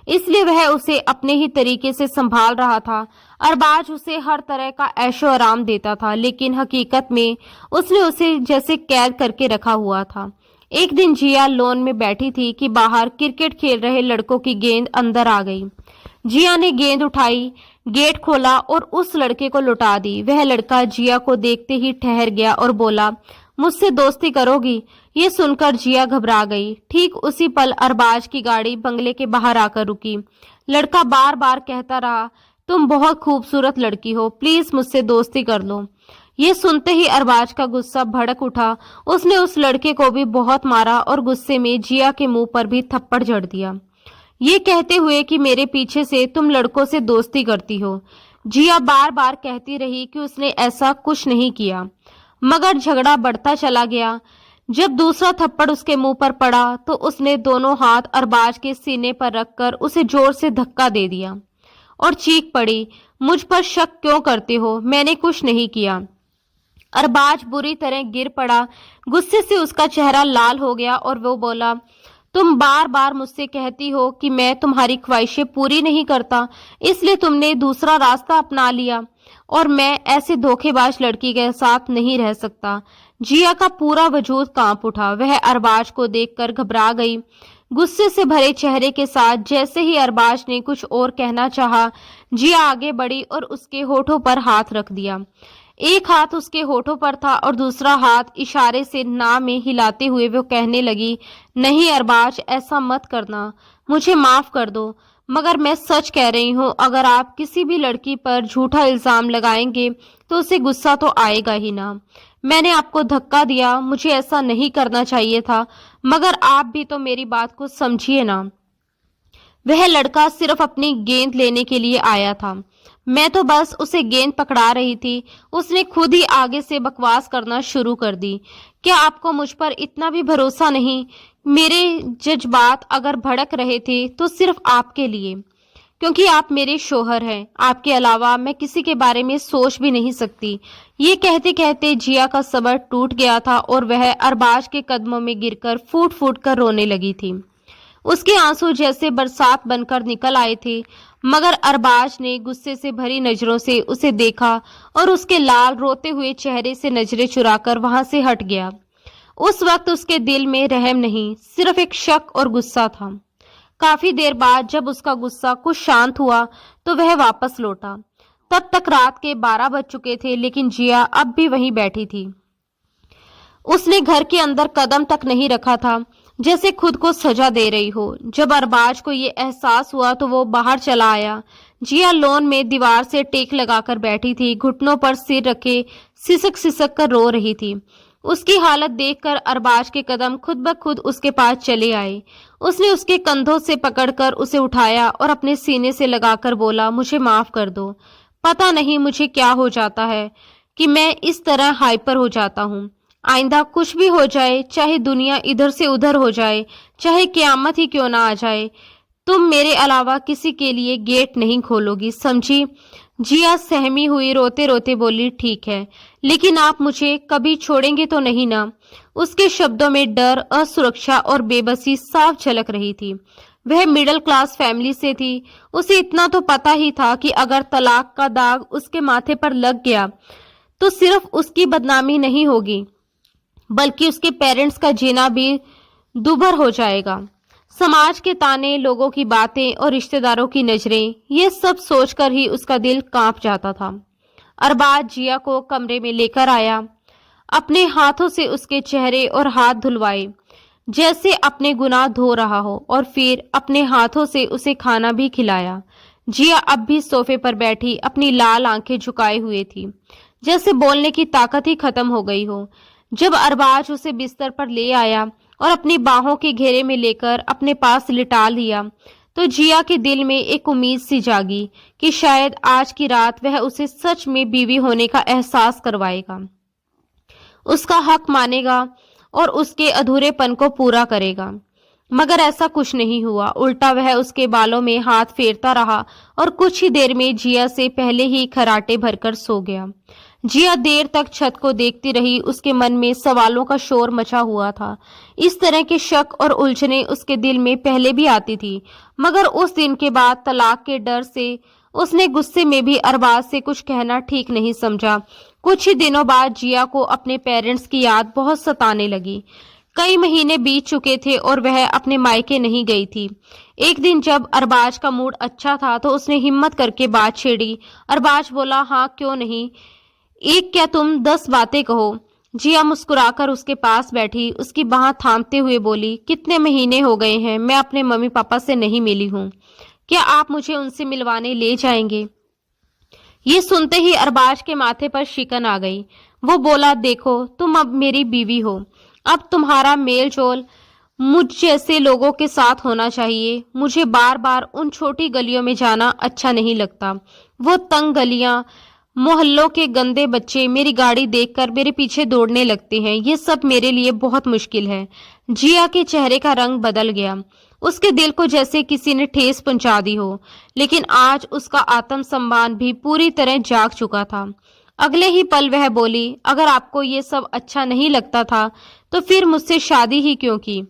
इसलिए वह उसे अपने ही तरीके से संभाल रहा था। अरबाज उसे हर तरह का ऐशो आराम देता था, लेकिन हकीकत में उसने उसे जैसे कैद करके रखा हुआ था। एक दिन जिया लॉन में बैठी थी कि बाहर क्रिकेट खेल रहे लड़कों की गेंद अंदर आ गई। जिया ने गेंद उठाई, गेट खोला और उस लड़के को लौटा दी। वह लड़का जिया को देखते ही ठहर गया और बोला, मुझसे दोस्ती करोगी? ये सुनकर जिया घबरा गई। ठीक उसी पल अरबाज की गाड़ी बंगले के बाहर आकर रुकी। लड़का बार बार कहता रहा, तुम बहुत खूबसूरत लड़की हो, प्लीज मुझसे दोस्ती कर लो। ये सुनते ही अरबाज का गुस्सा भड़क उठा। उसने उस लड़के को भी बहुत मारा और गुस्से में जिया के मुंह पर भी थप्पड़ जड़ दिया, ये कहते हुए कि मेरे पीछे से तुम लड़कों से दोस्ती करती हो। जिया बार बार कहती रही कि उसने ऐसा कुछ नहीं किया, मगर झगड़ा बढ़ता चला गया। जब दूसरा थप्पड़ उसके मुंह पर पड़ा तो उसने दोनों हाथ अरबाज के सीने पर रखकर उसे जोर से धक्का दे दिया और चीख पड़ी, मुझ पर शक क्यों करते हो? मैंने कुछ नहीं किया। अरबाज बुरी तरह गिर पड़ा। गुस्से से उसका चेहरा लाल हो गया और वो बोला, तुम बार बार मुझसे कहती हो कि मैं तुम्हारी ख्वाहिशें पूरी नहीं करता, इसलिए तुमने दूसरा रास्ता अपना लिया, और मैं ऐसे धोखेबाज लड़की के साथ नहीं रह सकता। जिया का पूरा वजूद कांप उठा। वह अरबाज को देखकर घबरा गई। गुस्से से भरे चेहरे के साथ जैसे ही अरबाज ने कुछ और कहना चाहा, जिया आगे बढ़ी और उसके होठों पर हाथ रख दिया। एक हाथ उसके होठों पर था और दूसरा हाथ इशारे से ना में हिलाते हुए वो कहने लगी, नहीं अरबाज, ऐसा मत करना, मुझे माफ कर दो, मगर मैं सच कह रही हूँ, अगर आप किसी भी लड़की पर झूठा इल्जाम लगाएंगे तो उसे गुस्सा तो आएगा ही ना। मैंने आपको धक्का दिया, मुझे ऐसा नहीं करना चाहिए था, मगर आप भी तो मेरी बात को समझिए ना। वह लड़का सिर्फ अपनी गेंद लेने के लिए आया था, मैं तो बस उसे गेंद पकड़ा रही थी, उसने खुद ही आगे से बकवास करना शुरू कर दी। क्या आपको मुझ पर इतना भी भरोसा नहीं? मेरे जज्बात अगर भड़क रहे थे तो सिर्फ आपके लिए, क्योंकि आप मेरे शोहर हैं। आपके अलावा मैं किसी के बारे में सोच भी नहीं सकती। ये कहते कहते जिया का सब्र टूट गया था और वह अरबाज के कदमों में गिरकर फूट फूट कर रोने लगी थी। उसके आंसू जैसे बरसात बनकर निकल आए थे, मगर अरबाज ने गुस्से से भरी नजरों से उसे देखा और उसके लाल रोते हुए चेहरे से नजरें चुराकर वहां से हट गया। उस वक्त उसके दिल में रहम नहीं, सिर्फ एक शक और गुस्सा था। काफी देर बाद जब उसका गुस्सा कुछ शांत हुआ तो वह वापस लौटा। तब तक रात के 12 बज चुके थे, लेकिन जिया अब भी वहीं बैठी थी। उसने घर के अंदर कदम तक नहीं रखा था, जैसे खुद को सजा दे रही हो। जब अरबाज को ये एहसास हुआ तो वो बाहर चला आया। जिया लॉन में दीवार से टेक लगाकर बैठी थी, घुटनों पर सिर रखे सिसक सिसक कर रो रही थी। उसकी हालत देखकर अरबाज के कदम खुद ब खुद उसके पास चले आए। उसने उसके कंधों से पकड़कर उसे उठाया और अपने सीने से लगाकर बोला, मुझे माफ कर दो। पता नहीं मुझे क्या हो जाता है कि मैं इस तरह हाइपर हो जाता हूँ। आइंदा कुछ भी हो जाए, चाहे दुनिया इधर से उधर हो जाए, चाहे क़यामत ही क्यों ना आ जाए, तुम मेरे अलावा किसी के लिए गेट नहीं खोलोगी, समझी? जिया सहमी हुई रोते रोते बोली, ठीक है, लेकिन आप मुझे कभी छोड़ेंगे तो नहीं ना? उसके शब्दों में डर, असुरक्षा और बेबसी साफ झलक रही थी। वह मिडिल क्लास फैमिली से थी। उसे इतना तो पता ही था कि अगर तलाक का दाग उसके माथे पर लग गया तो सिर्फ उसकी बदनामी नहीं होगी, बल्कि उसके पेरेंट्स का जीना भी दुभर हो जाएगा। समाज के ताने, लोगों की बातें और रिश्तेदारों की नजरें, ये सब सोचकर ही उसका दिल कांप जाता था। अरबाज जिया को कमरे में लेकर आया, अपने हाथों से उसके चेहरे और हाथ धुलवाए जैसे अपने गुनाह धो रहा हो, और फिर अपने हाथों से उसे खाना भी खिलाया। जिया अब भी सोफे पर बैठी अपनी लाल आंखें झुकाए हुए थी, जैसे बोलने की ताकत ही खत्म हो गई हो। जब अरबाज उसे बिस्तर पर ले आया और अपनी बाहों के घेरे में लेकर अपने पास लिटा लिया, तो जिया के दिल में एक उम्मीद सी जागी कि शायद आज की रात वह उसे सच में बीवी होने का एहसास करवाएगा, उसका हक मानेगा और उसके अधूरेपन को पूरा करेगा। मगर ऐसा कुछ नहीं हुआ। उल्टा वह उसके बालों में हाथ फेरता रहा और कुछ ही देर में जिया से पहले ही खराटे भरकर सो गया। जिया देर तक छत को देखती रही। उसके मन में सवालों का शोर मचा हुआ था। इस तरह के शक और उलझने उसके दिल में पहले भी आती थी, मगर उस दिन के बाद तलाक के डर से उसने गुस्से में भी अरबाज से कुछ कहना ठीक नहीं समझा। कुछ ही दिनों बाद जिया को अपने पेरेंट्स की याद बहुत सताने लगी। कई महीने बीत चुके थे और वह अपने मायके नहीं गई थी। एक दिन जब अरबाज का मूड अच्छा था तो उसने हिम्मत करके बात छेड़ी। अरबाज बोला, हाँ क्यों नहीं, एक क्या तुम 10 बातें कहो। जिया मुस्कुराकर उसके पास बैठी, उसकी बाह थामते हुए बोली, कितने महीने हो गए हैं मैं अपने मम्मी पापा से नहीं मिली हूँ, क्या आप मुझे उनसे मिलवाने ले जाएंगे? ये सुनते ही अरबाज के माथे पर शिकन आ गई। वो बोला, देखो तुम अब मेरी बीवी हो, अब तुम्हारा मेल जोल मुझ जैसे लोगों के साथ होना चाहिए। मुझे बार बार उन छोटी गलियों में जाना अच्छा नहीं लगता। वो तंग गलियां, मोहल्लों के गंदे बच्चे मेरी गाड़ी देखकर मेरे पीछे दौड़ने लगते हैं, ये सब मेरे लिए बहुत मुश्किल है। जिया के चेहरे का रंग बदल गया। उसके दिल को जैसे किसी ने ठेस पहुंचा दी हो, लेकिन आज उसका आत्मसम्मान भी पूरी तरह जाग चुका था। अगले ही पल वह बोली, अगर आपको ये सब अच्छा नहीं लगता था तो फिर मुझसे शादी ही क्यों की?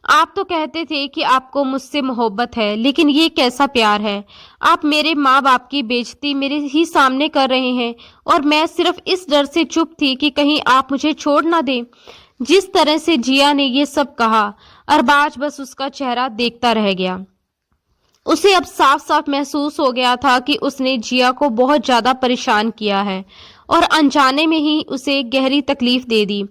आप तो कहते थे कि आपको मुझसे मोहब्बत है, लेकिन ये कैसा प्यार है? आप मेरे माँ बाप की बेइज्जती मेरे ही सामने कर रहे हैं और मैं सिर्फ इस डर से चुप थी कि कहीं आप मुझे छोड़ ना दें। जिस तरह से जिया ने ये सब कहा, अरबाज बस उसका चेहरा देखता रह गया। उसे अब साफ साफ महसूस हो गया था कि उसने जिया को बहुत ज्यादा परेशान किया है और अनजाने में ही उसे गहरी तकलीफ दे दी।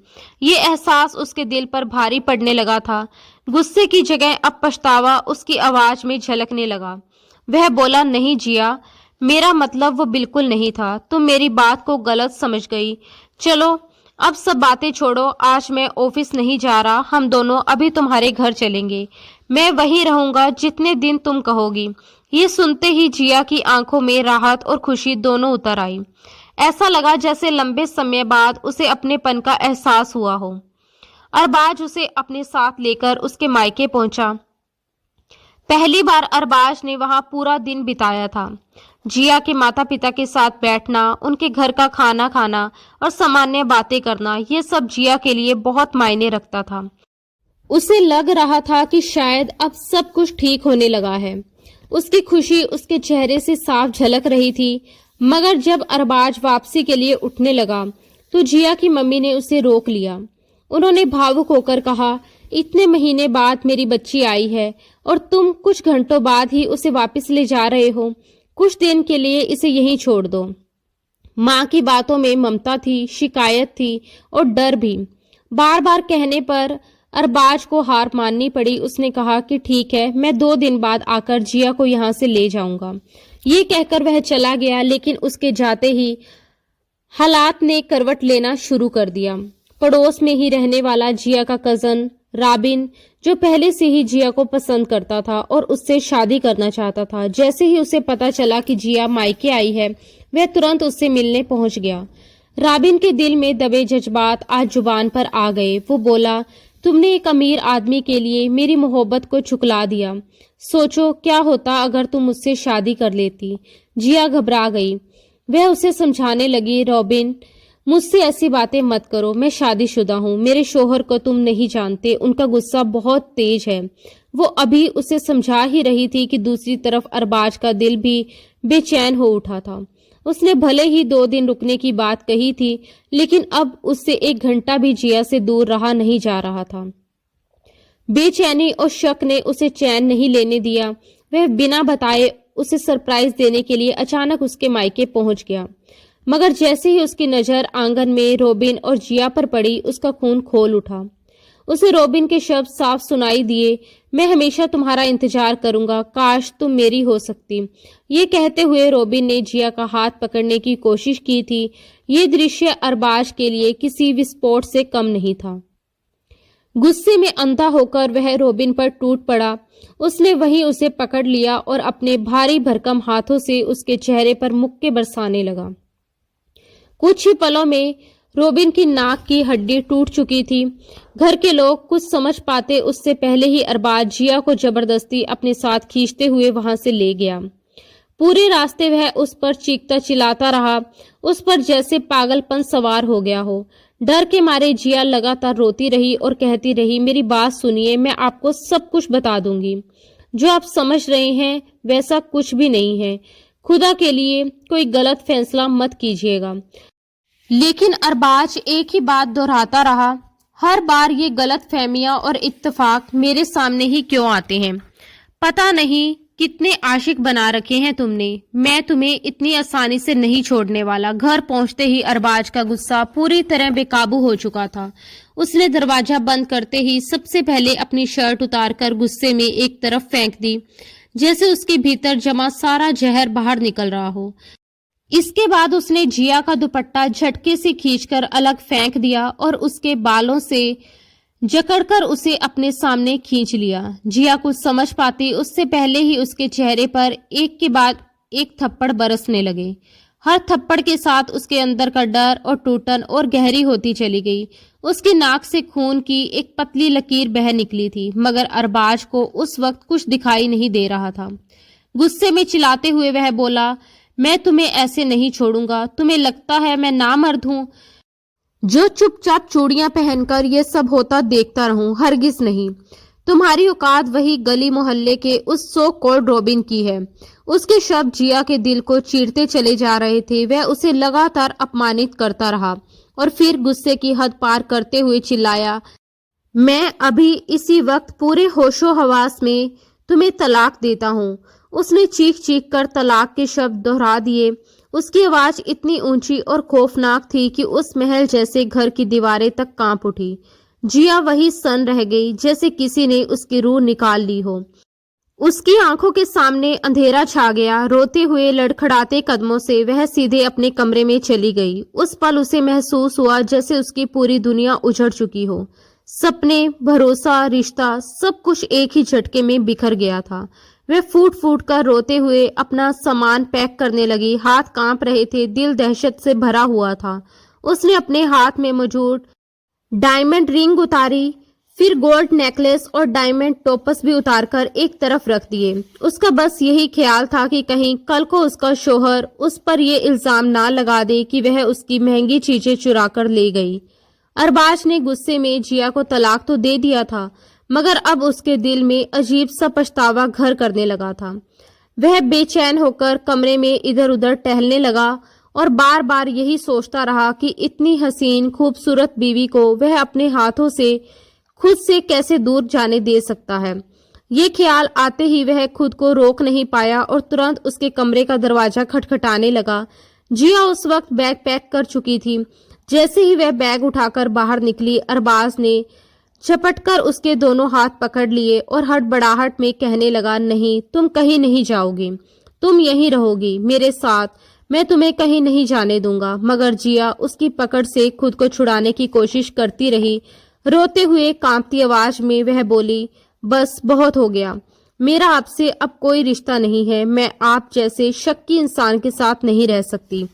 ये एहसास उसके दिल पर भारी पड़ने लगा था। गुस्से की जगह अब पछतावा उसकी आवाज में झलकने लगा। वह बोला, नहीं जिया, मेरा मतलब वो बिल्कुल नहीं था, तुम मेरी बात को गलत समझ गई। चलो अब सब बातें छोड़ो, आज मैं ऑफिस नहीं जा रहा, हम दोनों अभी तुम्हारे घर चलेंगे। मैं वहीं रहूंगा जितने दिन तुम कहोगी। ये सुनते ही जिया की आंखों में राहत और खुशी दोनों उतर आई। ऐसा लगा जैसे लंबे समय बाद उसे अपनेपन का एहसास हुआ हो। अरबाज उसे अपने साथ लेकर उसके मायके पहुंचा। पहली बार अरबाज ने वहां पूरा दिन बिताया था। जिया के माता पिता के साथ बैठना, उनके घर का खाना खाना और सामान्य बातें करना, ये सब जिया के लिए बहुत मायने रखता था। उसे लग रहा था कि शायद अब सब कुछ ठीक होने लगा है। उसकी खुशी उसके चेहरे से साफ झलक रही थी। मगर जब अरबाज वापसी के लिए उठने लगा तो जिया की मम्मी ने उसे रोक लिया। उन्होंने भावुक होकर कहा, इतने महीने बाद मेरी बच्ची आई है और तुम कुछ घंटों बाद ही उसे वापस ले जा रहे हो। कुछ दिन के लिए इसे यहीं छोड़ दो। माँ की बातों में ममता थी, शिकायत थी और डर भी। बार बार कहने पर अरबाज को हार माननी पड़ी। उसने कहा कि ठीक है, मैं 2 दिन बाद आकर जिया को यहाँ से ले जाऊंगा। ये कहकर वह चला गया, लेकिन उसके जाते ही हालात ने करवट लेना शुरू कर दिया। पड़ोस में ही रहने वाला जिया का कजन राबिन, जो पहले से ही जिया को पसंद करता था और उससे शादी करना चाहता था, जैसे ही उसे पता चला कि जिया मायके आई है, वह तुरंत उससे मिलने पहुंच गया। राबिन के दिल में दबे जज्बात आज जुबान पर आ गए। वो बोला, तुमने एक अमीर आदमी के लिए मेरी मोहब्बत को ठुकरा दिया। सोचो क्या होता अगर तुम मुझसे शादी कर लेती। जिया घबरा गई। वह उसे समझाने लगी, रॉबिन, मुझसे ऐसी बातें मत करो। मैं शादीशुदा हूँ। मेरे शोहर को तुम नहीं जानते, उनका गुस्सा बहुत तेज है। वो अभी उसे समझा ही रही थी कि दूसरी तरफ अरबाज का दिल भी बेचैन हो उठा था। उसने भले ही 2 दिन रुकने की बात कही थी, लेकिन अब उससे 1 घंटा भी जिया से दूर रहा नहीं जा रहा था। बेचैनी और शक ने उसे चैन नहीं लेने दिया। वह बिना बताए उसे सरप्राइज देने के लिए अचानक उसके मायके पहुंच गया। मगर जैसे ही उसकी नजर आंगन में रॉबिन और जिया पर पड़ी, उसका खून खोल उठा। उसे रॉबिन के शब्द साफ सुनाई दिए, मैं हमेशा तुम्हारा इंतजार करूंगा, काश तुम मेरी हो सकती। ये कहते हुए रॉबिन ने जिया का हाथ पकड़ने की कोशिश की थी। ये दृश्य अरबाज के लिए किसी विस्फोट से कम नहीं था। गुस्से में अंधा होकर वह रॉबिन पर टूट पड़ा। उसने वहीं उसे पकड़ लिया और अपने भारी भरकम हाथों से उसके चेहरे पर मुक्के बरसाने लगा। कुछ ही पलों में रॉबिन की नाक की हड्डी टूट चुकी थी। घर के लोग कुछ समझ पाते उससे पहले ही अरबाज जिया को जबरदस्ती अपने साथ खींचते हुए वहां से ले गया। पूरे रास्ते वह उस पर चीखता चिल्लाता रहा, उस पर जैसे पागलपन सवार हो गया हो। डर के मारे जिया लगातार रोती रही और कहती रही, मेरी बात सुनिए, मैं आपको सब कुछ बता दूंगी। जो आप समझ रहे हैं वैसा कुछ भी नहीं है। खुदा के लिए कोई गलत फैसला मत कीजिएगा। लेकिन अरबाज एक ही बात दोहराता रहा, हर बार ये गलत फहमियां और इत्तेफाक मेरे सामने ही क्यों आते हैं। पता नहीं कितने आशिक बना रखे हैं तुमने। मैं तुम्हें इतनी आसानी से नहीं छोड़ने वाला। घर पहुंचते ही अरबाज का गुस्सा पूरी तरह बेकाबू हो चुका था। उसने दरवाजा बंद करते ही सबसे पहले अपनी शर्ट उतारकर गुस्से में एक तरफ फेंक दी, जैसे उसके भीतर जमा सारा जहर बाहर निकल रहा हो। इसके बाद उसने जिया का दुपट्टा झटके से खींचकर अलग फेंक दिया और उसके बालों से जकड़कर उसे अपने सामने खींच लिया। जिया कुछ समझ पाती उससे पहले ही उसके चेहरे पर एक के बाद एक थप्पड़ बरसने लगे। हर थप्पड़ के साथ उसके अंदर का डर और टूटन और गहरी होती चली गई। उसकी नाक से खून की एक पतली लकीर बह निकली थी, मगर अरबाज को उस वक्त कुछ दिखाई नहीं दे रहा था। गुस्से में चिल्लाते हुए वह बोला, मैं तुम्हें ऐसे नहीं छोड़ूंगा। तुम्हें लगता है मैं नामर्द हूं जो चुपचाप चूड़ियां पहनकर ये सब होता देखता रहूं? हरगिज नहीं। तुम्हारी औकात वही गली मोहल्ले के उस सो कॉल्ड रॉबिन की है। उसके शब्द जिया के दिल को चीरते चले जा रहे थे। वह उसे लगातार अपमानित करता रहा और फिर गुस्से की हद पार करते हुए चिल्लाया, मैं अभी इसी वक्त पूरे होशो हवास में तुम्हें तलाक देता हूँ। उसने चीख चीख कर तलाक के शब्द दोहरा दिए। उसकी आवाज इतनी ऊंची और खौफनाक थी कि उस महल जैसे घर की दीवारें तक कांप उठी। जिया वही सन रह गई, जैसे किसी ने उसकी रूह निकाल ली हो। उसकी आंखों के सामने अंधेरा छा गया। रोते हुए लड़खड़ाते कदमों से वह सीधे अपने कमरे में चली गई। उस पल उसे महसूस हुआ जैसे उसकी पूरी दुनिया उजड़ चुकी हो। सपने, भरोसा, रिश्ता, सब कुछ एक ही झटके में बिखर गया था। वह फूट फूट कर रोते हुए अपना सामान पैक करने लगी। हाथ कांप रहे थे, दिल दहशत से भरा हुआ था। उसने अपने हाथ में मौजूद डायमंड रिंग उतारी, फिर गोल्ड नेकलेस और डायमंड टोपस भी उतारकर एक तरफ रख दिए। उसका बस यही ख्याल था कि कहीं कल को उसका शोहर उस पर ये इल्जाम ना लगा दे कि वह उसकी महंगी चीजें चुरा कर ले गई। अरबाज ने गुस्से में जिया को तलाक तो दे दिया था, मगर अब उसके दिल में अजीब सा पछतावा घर करने लगा था। वह बेचैन होकर कमरे में इधर उधर टहलने लगा और बार बार यही सोचता रहा कि इतनी हसीन खूबसूरत बीवी को वह अपने हाथों से खुद से कैसे दूर जाने दे सकता है। ये ख्याल आते ही वह खुद को रोक नहीं पाया और तुरंत उसके कमरे का दरवाजा खटखटाने लगा। जिया उस वक्त बैग पैक कर चुकी थी। जैसे ही वह बैग उठाकर बाहर निकली, अरबाज ने झपटकर उसके दोनों हाथ पकड़ लिए और हड़बड़ाहट में कहने लगा, नहीं, तुम कहीं नहीं जाओगी, तुम यहीं रहोगी मेरे साथ, मैं तुम्हें कहीं नहीं जाने दूंगा। मगर जिया उसकी पकड़ से खुद को छुड़ाने की कोशिश करती रही। रोते हुए कांपती आवाज में वह बोली, बस बहुत हो गया, मेरा आपसे अब कोई रिश्ता नहीं है, मैं आप जैसे शक्की इंसान के साथ नहीं रह सकती।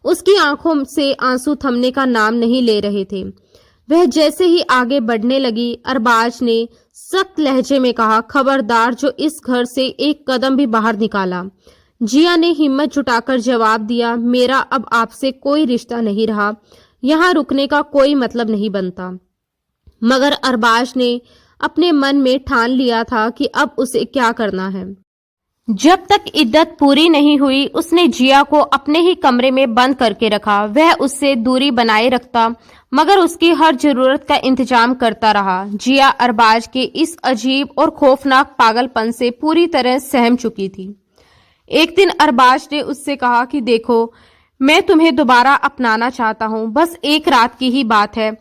उसकी आंखों से आंसू थमने का नाम नहीं ले रहे थे। वह जैसे ही आगे बढ़ने लगी, अरबाज ने सख्त लहजे में कहा, खबरदार जो इस घर से एक कदम भी बाहर निकाला। जिया ने हिम्मत जुटाकर जवाब दिया, मेरा अब आपसे कोई रिश्ता नहीं रहा, यहाँ रुकने का कोई मतलब नहीं बनता। मगर अरबाज ने अपने मन में ठान लिया था कि अब उसे क्या करना है। जब तक इद्दत पूरी नहीं हुई, उसने जिया को अपने ही कमरे में बंद करके रखा। वह उससे दूरी बनाए रखता, मगर उसकी हर जरूरत का इंतजाम करता रहा। जिया अरबाज के इस अजीब और खौफनाक पागलपन से पूरी तरह सहम चुकी थी। एक दिन अरबाज ने उससे कहा कि देखो, मैं तुम्हें दोबारा अपनाना चाहता हूँ, बस एक रात की ही बात है।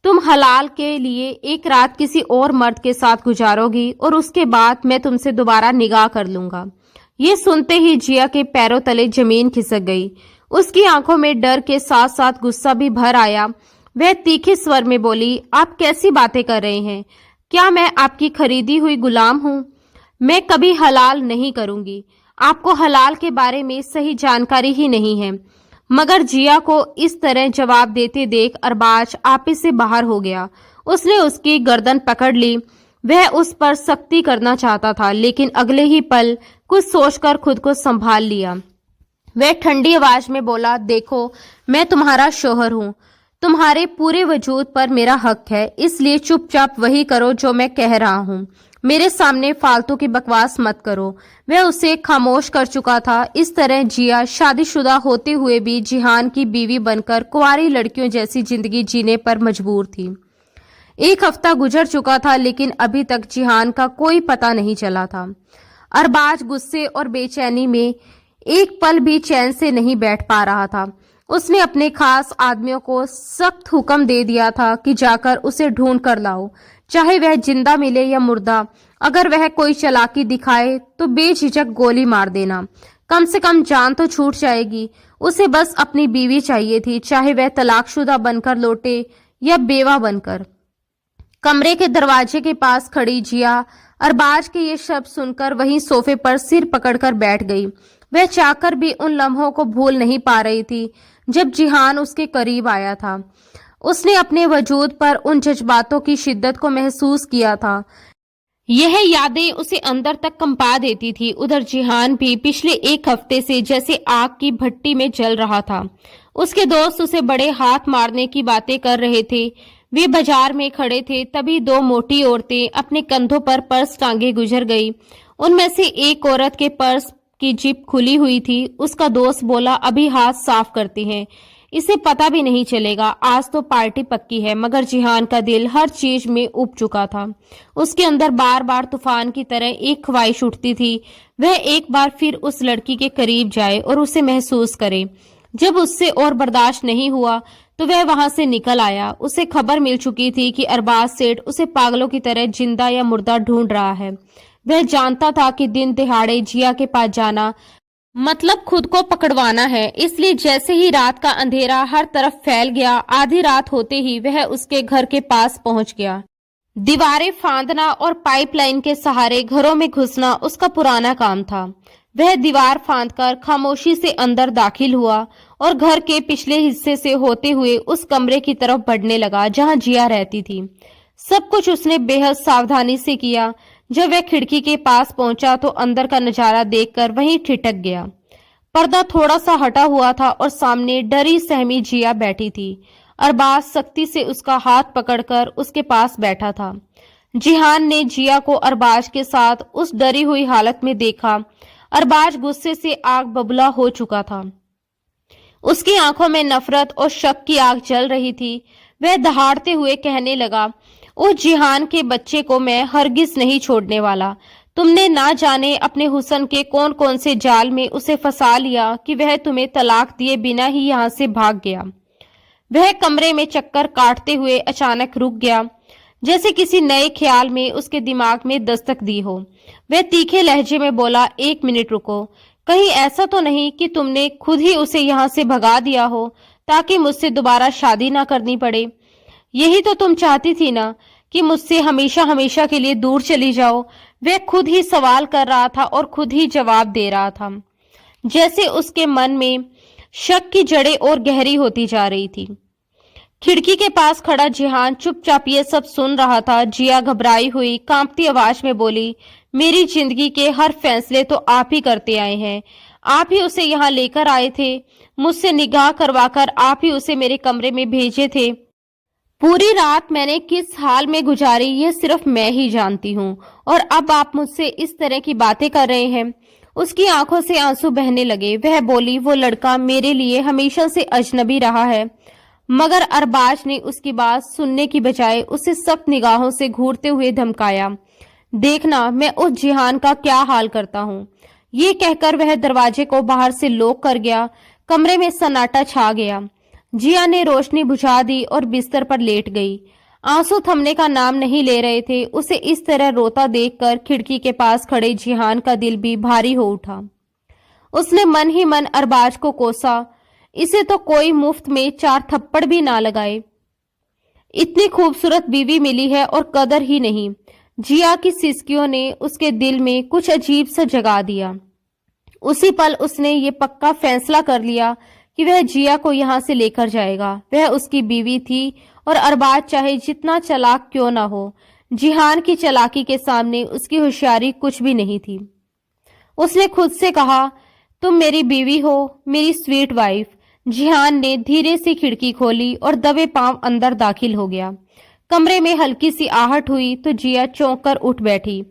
तुम हलाल के लिए एक रात किसी और मर्द के साथ गुजारोगी और उसके बाद मैं तुमसे दोबारा निगाह कर लूंगा। ये सुनते ही जिया के पैरों तले जमीन खिसक गई। उसकी आंखों में डर के साथ साथ गुस्सा भी भर आया। वह तीखे स्वर में बोली, आप कैसी बातें कर रहे हैं? क्या मैं आपकी खरीदी हुई गुलाम हूँ? मैं कभी हलाल नहीं करूंगी। आपको हलाल के बारे में सही जानकारी ही नहीं है। मगर जिया को इस तरह जवाब देते देख अरबाज आपे से बाहर हो गया। उसने उसकी गर्दन पकड़ ली। वह उस पर सख्ती करना चाहता था, लेकिन अगले ही पल कुछ सोचकर खुद को संभाल लिया। वह ठंडी आवाज में बोला, देखो, मैं तुम्हारा शौहर हूँ, तुम्हारे पूरे वजूद पर मेरा हक है, इसलिए चुपचाप वही करो जो मैं कह रहा हूँ। मेरे सामने फालतू की बकवास मत करो। वह उसे खामोश कर चुका था। इस तरह जिया शादीशुदा होते हुए भी जिहान की बीवी बनकर कुंवारी लड़कियों जैसी जिंदगी जीने पर मजबूर थी। एक हफ्ता गुजर चुका था, लेकिन अभी तक जिहान का कोई पता नहीं चला था। अरबाज गुस्से और बेचैनी में एक पल भी चैन से नहीं बैठ पा रहा था। उसने अपने खास आदमियों को सख्त हुक्म दे दिया था कि जाकर उसे ढूंढ कर लाओ, चाहे वह जिंदा मिले या मुर्दा। अगर वह कोई चालाकी दिखाए तो बेझिझक गोली मार देना, कम से कम जान तो छूट जाएगी। उसे बस अपनी बीवी चाहिए थी, चाहे वह तलाकशुदा बनकर लौटे या बेवा बनकर। कमरे के दरवाजे के पास खड़ी जिया अरबाज के ये शब्द सुनकर वहीं सोफे पर सिर पकड़कर बैठ गई। वह चाहकर भी उन लम्हों को भूल नहीं पा रही थी जब जिहान उसके करीब आया था। उसने अपने वजूद पर उन जज्बातों की शिद्दत को महसूस किया था। यह यादें उसे अंदर तक कंपा देती थी। उधर जिहान भी पिछले एक हफ्ते से जैसे आग की भट्टी में जल रहा था। उसके दोस्त उसे बड़े हाथ मारने की बातें कर रहे थे। वे बाजार में खड़े थे, तभी दो मोटी औरतें अपने कंधों पर पर्स टांगे गुजर गई। उनमें से एक औरत के पर्स की जिप खुली हुई थी। उसका दोस्त बोला, अभी हाथ साफ करते हैं, इसे पता भी नहीं चलेगा, आज तो पार्टी पक्की है। मगर जिहान का दिल हर चीज में उब चुका था। उसके अंदर बार बार तूफान की तरह एक ख्वाहिश उठती थी, वह एक बार फिर उस लड़की के करीब जाए और उसे महसूस करे। जब उससे और बर्दाश्त नहीं हुआ तो वह वहां से निकल आया। उसे खबर मिल चुकी थी कि अरबाज सेठ उसे पागलों की तरह जिंदा या मुर्दा ढूंढ रहा है। वह जानता था कि दिन दिहाड़े जिया के पास जाना मतलब खुद को पकड़वाना है, इसलिए जैसे ही रात का अंधेरा हर तरफ फैल गया, आधी रात होते ही वह उसके घर के पास पहुंच गया। दीवारें फांदना और पाइपलाइन के सहारे घरों में घुसना उसका पुराना काम था। वह दीवार फांदकर खामोशी से अंदर दाखिल हुआ और घर के पिछले हिस्से से होते हुए उस कमरे की तरफ बढ़ने लगा जहां जिया रहती थी। सब कुछ उसने बेहद सावधानी से किया। जब वह खिड़की के पास पहुंचा तो अंदर का नजारा देखकर वहीं ठिठक गया। पर्दा थोड़ा सा हटा हुआ था और सामने डरी सहमी जिया बैठी थी। अरबाज सख्ती से उसका हाथ पकड़कर उसके पास बैठा था। जिहान ने जिया को अरबाज के साथ उस डरी हुई हालत में देखा। अरबाज गुस्से से आग बबूला हो चुका था। उसकी आंखों में नफरत और शक की आग जल रही थी। वह दहाड़ते हुए कहने लगा, उस जिहान के बच्चे को मैं हरगिज नहीं छोड़ने वाला। तुमने ना जाने अपने हुस्न के कौन कौन से जाल में उसे फंसा लिया कि वह तुम्हें तलाक दिए बिना ही यहाँ से भाग गया। वह कमरे में चक्कर काटते हुए अचानक रुक गया, जैसे किसी नए ख्याल में उसके दिमाग में दस्तक दी हो। वह तीखे लहजे में बोला, 1 मिनट रुको, कहीं ऐसा तो नहीं कि तुमने खुद ही उसे यहाँ से भगा दिया हो ताकि मुझसे दोबारा शादी ना करनी पड़े। यही तो तुम चाहती थी ना कि मुझसे हमेशा हमेशा के लिए दूर चली जाओ। वह खुद ही सवाल कर रहा था और खुद ही जवाब दे रहा था, जैसे उसके मन में शक की जड़ें और गहरी होती जा रही थी। खिड़की के पास खड़ा जिहान चुपचाप ये सब सुन रहा था। जिया घबराई हुई कांपती आवाज में बोली, मेरी जिंदगी के हर फैसले तो आप ही करते आए हैं। आप ही उसे यहाँ लेकर आए थे, मुझसे निगाह करवाकर आप ही उसे मेरे कमरे में भेजे थे। पूरी रात मैंने किस हाल में गुजारी ये सिर्फ मैं ही जानती हूँ, और अब आप मुझसे इस तरह की बातें कर रहे हैं। उसकी आंखों से आंसू बहने लगे। वह बोली, वो लड़का मेरे लिए हमेशा से अजनबी रहा है। मगर अरबाज ने उसकी बात सुनने की बजाय उसे सख्त निगाहों से घूरते हुए धमकाया, देखना मैं उस जिहान का क्या हाल करता हूँ। ये कहकर वह दरवाजे को बाहर से लॉक कर गया। कमरे में सन्नाटा छा गया। जिया ने रोशनी बुझा दी और बिस्तर पर लेट गई। आंसू थमने का नाम नहीं ले रहे थे। उसे इस तरह रोता देखकर खिड़की के पास खड़े जिहान का दिल भी भारी हो उठा। उसने मन ही मन अरबाज को कोसा, इसे तो कोई मुफ्त में 4 थप्पड़ भी ना लगाए। इतनी खूबसूरत बीवी मिली है और कदर ही नहीं। जिया की सिसकियों ने उसके दिल में कुछ अजीब सा जगा दिया। उसी पल उसने ये पक्का फैसला कर लिया कि वह जिया को यहाँ से लेकर जाएगा। वह उसकी बीवी थी और अरबाज चाहे जितना चालाक क्यों ना हो, जिहान की चालाकी के सामने उसकी होशियारी कुछ भी नहीं थी। उसने खुद से कहा, तुम मेरी बीवी हो, मेरी स्वीट वाइफ। जिहान ने धीरे से खिड़की खोली और दबे पांव अंदर दाखिल हो गया। कमरे में हल्की सी आहट हुई तो जिया चौंक कर उठ बैठी।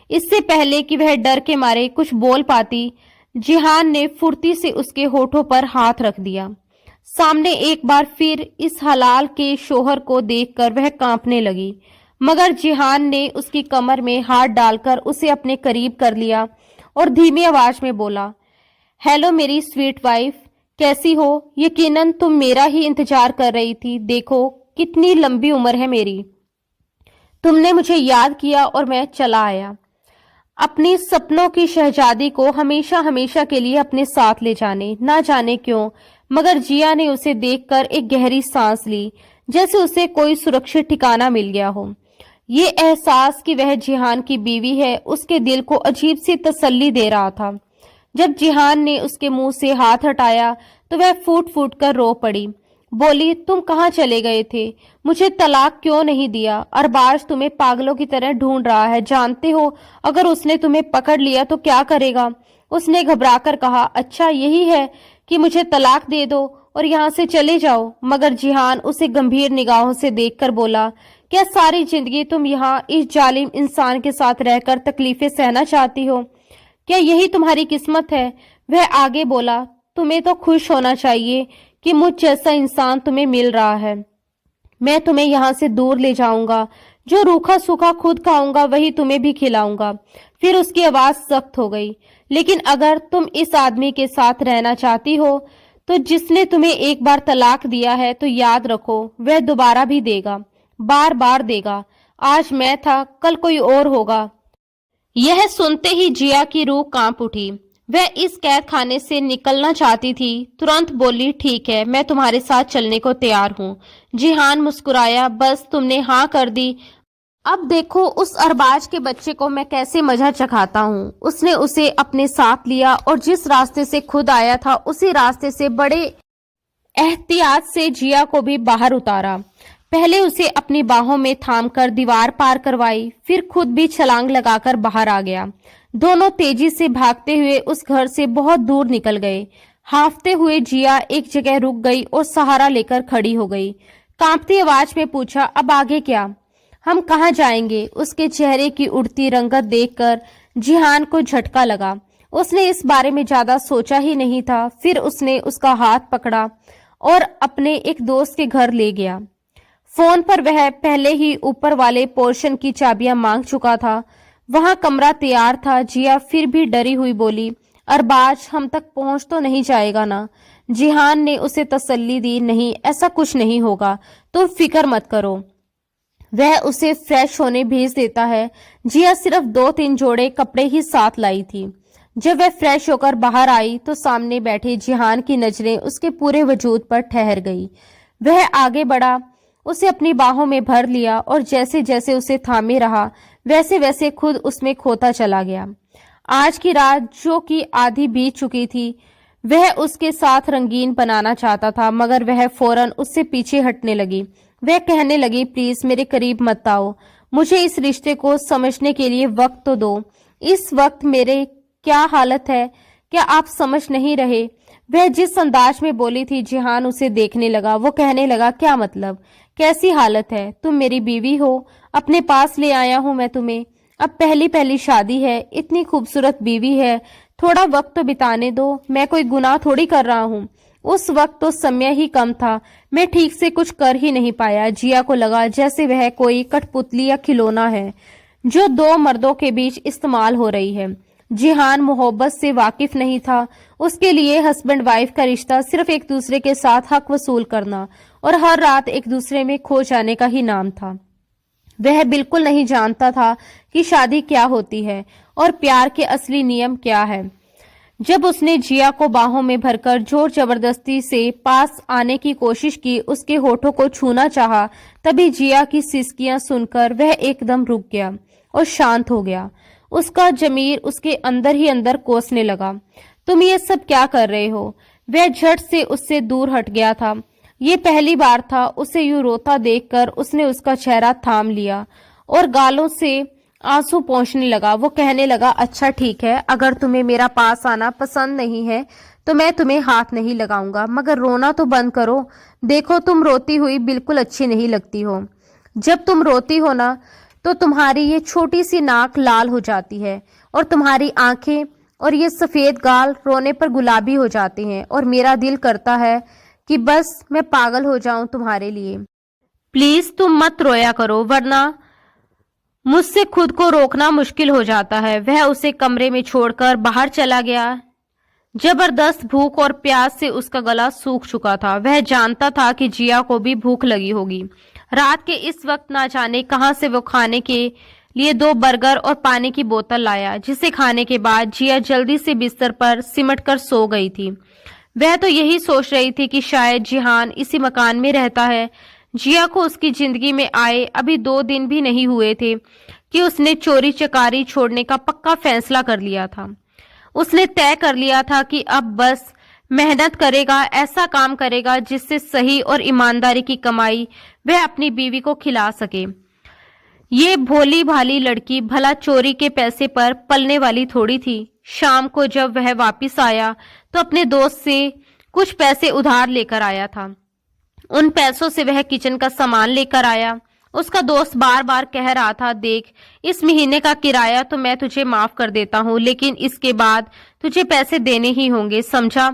इससे पहले कि वह डर के मारे कुछ बोल पाती, जिहान ने फुर्ती से उसके होठों पर हाथ रख दिया। सामने एक बार फिर इस हलाल के शोहर को देखकर वह कांपने लगी, मगर जिहान ने उसकी कमर में हाथ डालकर उसे अपने करीब कर लिया और धीमी आवाज में बोला, हेलो मेरी स्वीट वाइफ, कैसी हो? यकीनन तुम मेरा ही इंतजार कर रही थी। देखो कितनी लंबी उम्र है मेरी। तुमने मुझे याद किया और मैं चला आया, अपनी सपनों की शहजादी को हमेशा हमेशा के लिए अपने साथ ले जाने। ना जाने क्यों, मगर जिया ने उसे देखकर एक गहरी सांस ली, जैसे उसे कोई सुरक्षित ठिकाना मिल गया हो। ये एहसास कि वह जिहान की बीवी है उसके दिल को अजीब सी तसल्ली दे रहा था। जब जिहान ने उसके मुंह से हाथ हटाया तो वह फूट फूट कर रो पड़ी। बोली, तुम कहाँ चले गए थे? मुझे तलाक क्यों नहीं दिया? अरबाज तुम्हें पागलों की तरह ढूंढ रहा है। जानते हो अगर उसने तुम्हें पकड़ लिया तो क्या करेगा? उसने घबराकर कहा, अच्छा यही है कि मुझे तलाक दे दो और यहाँ से चले जाओ। मगर जिहान उसे गंभीर निगाहों से देखकर बोला, क्या सारी जिंदगी तुम यहाँ इस जालिम इंसान के साथ रहकर तकलीफें सहना चाहती हो? क्या यही तुम्हारी किस्मत है? वह आगे बोला, तुम्हें तो खुश होना चाहिए कि मुझ जैसा इंसान तुम्हें मिल रहा है। मैं तुम्हें यहाँ से दूर ले जाऊंगा। जो रूखा सूखा खुद खाऊंगा वही तुम्हें भी खिलाऊंगा। फिर उसकी आवाज सख्त हो गई, लेकिन अगर तुम इस आदमी के साथ रहना चाहती हो तो जिसने तुम्हें एक बार तलाक दिया है तो याद रखो वह दोबारा भी देगा, बार बार देगा। आज मैं था, कल कोई और होगा। यह सुनते ही जिया की रूह कांप उठी। वह इस कैद खाने से निकलना चाहती थी। तुरंत बोली, ठीक है, मैं तुम्हारे साथ चलने को तैयार हूँ। जिहान मुस्कुराया, बस तुमने हाँ कर दी, अब देखो उस अरबाज के बच्चे को मैं कैसे मजा चखाता हूँ। उसने उसे अपने साथ लिया और जिस रास्ते से खुद आया था उसी रास्ते से बड़े एहतियात से जिया को भी बाहर उतारा। पहले उसे अपनी बाहों में थामकर दीवार पार करवाई, फिर खुद भी छलांग लगाकर बाहर आ गया। दोनों तेजी से भागते हुए उस घर से बहुत दूर निकल गए। हांफते हुए जिया एक जगह रुक गई और सहारा लेकर खड़ी हो गई। कांपती आवाज में पूछा, अब आगे क्या? हम कहाँ जाएंगे? उसके चेहरे की उड़ती रंगत देखकर जिहान को झटका लगा। उसने इस बारे में ज्यादा सोचा ही नहीं था। फिर उसने उसका हाथ पकड़ा और अपने एक दोस्त के घर ले गया। फोन पर वह पहले ही ऊपर वाले पोर्शन की चाबियां मांग चुका था। वहां कमरा तैयार था। जिया फिर भी डरी हुई बोली, अरबाज हम तक पहुंच तो नहीं जाएगा ना? जिहान ने उसे तसल्ली दी, नहीं ऐसा कुछ नहीं होगा, तुम फिक्र मत करो, वह उसे फ्रेश होने भेज देता है। जिया सिर्फ 2-3 जोड़े कपड़े ही साथ लाई थी। जब वह फ्रेश होकर बाहर आई तो सामने बैठे जिहान की नजरें उसके पूरे वजूद पर ठहर गई। वह आगे बढ़ा, उसे अपनी बाहों में भर लिया और जैसे जैसे उसे थामे रहा वैसे वैसे खुद उसमें खोता चला गया। आज की रात जो कि आधी बीत चुकी थी वह उसके साथ रंगीन बनाना चाहता था, मगर वह फौरन उससे पीछे हटने लगी। वह कहने लगी, प्लीज मेरे करीब मत आओ, मुझे इस रिश्ते को समझने के लिए वक्त तो दो। इस वक्त मेरे क्या हालत है, क्या आप समझ नहीं रहे? वह जिस अंदाज में बोली थी जिहान उसे देखने लगा। वो कहने लगा, क्या मतलब? कैसी हालत है? तुम मेरी बीवी हो, अपने पास ले आया हूं मैं तुम्हें। अब पहली पहली शादी है, इतनी खूबसूरत बीवी है, थोड़ा वक्त तो बिताने दो। मैं कोई गुनाह थोड़ी कर रहा हूँ। उस वक्त तो समय ही कम था, मैं ठीक से कुछ कर ही नहीं पाया। जिया को लगा जैसे वह कोई कठपुतली या खिलौना है जो 2 मर्दों के बीच इस्तेमाल हो रही है। जिहान मोहब्बत से वाकिफ नहीं था। उसके लिए हस्बैंड वाइफ का रिश्ता सिर्फ एक दूसरे के साथ हक वसूल करना और हर रात एक दूसरे में खो जाने का ही नाम था। वह बिल्कुल नहीं जानता था कि शादी क्या होती है और प्यार के असली नियम क्या है। जब उसने जिया को बाहों में भरकर जोर जबरदस्ती से पास आने की कोशिश की, उसके होठों को छूना चाहा, तभी जिया की सिसकियां सुनकर वह एकदम रुक गया और शांत हो गया। उसका जमीर उसके अंदर ही अंदर कोसने लगा। तुम ये सब क्या कर रहे हो? वह झट से उससे दूर हट गया था। ये पहली बार था उसे यूं रोता देखकर। उसने उसका चेहरा थाम लिया और गालों से आंसू पोंछने लगा। वो कहने लगा, अच्छा ठीक है, अगर तुम्हें मेरा पास आना पसंद नहीं है तो मैं तुम्हें हाथ नहीं लगाऊंगा, मगर रोना तो बंद करो। देखो तुम रोती हुई बिल्कुल अच्छी नहीं लगती हो। जब तुम रोती हो ना तो तुम्हारी ये छोटी सी नाक लाल हो जाती है और तुम्हारी आंखें और ये सफेद गाल रोने पर गुलाबी हो जाते हैं और मेरा दिल करता है कि बस मैं पागल हो जाऊं तुम्हारे लिए। प्लीज तुम मत रोया करो, वरना मुझसे खुद को रोकना मुश्किल हो जाता है। वह उसे कमरे में छोड़कर बाहर चला गया। जबरदस्त भूख और प्यास से उसका गला सूख चुका था। वह जानता था कि जिया को भी भूख लगी होगी। रात के इस वक्त ना जाने कहां से वो खाने के लिए 2 बर्गर और पानी की बोतल लाया, जिसे खाने के बाद जिया जल्दी से बिस्तर पर सिमट कर सो गई थी। वह तो यही सोच रही थी कि शायद जिहान इसी मकान में रहता है। जिया को उसकी जिंदगी में आए अभी 2 दिन भी नहीं हुए थे कि उसने चोरी चकारी छोड़ने का पक्का फैसला कर लिया था। उसने तय कर लिया था कि अब बस मेहनत करेगा, ऐसा काम करेगा जिससे सही और ईमानदारी की कमाई वह अपनी बीवी को खिला सके। ये भोली भाली लड़की भला चोरी के पैसे पर पलने वाली थोड़ी थी। शाम को जब वह वापस आया तो अपने दोस्त से कुछ पैसे उधार लेकर आया था। उन पैसों से वह किचन का सामान लेकर आया। उसका दोस्त बार बार कह रहा था, देख इस महीने का किराया तो मैं तुझे माफ कर देता हूँ, लेकिन इसके बाद तुझे पैसे देने ही होंगे, समझा?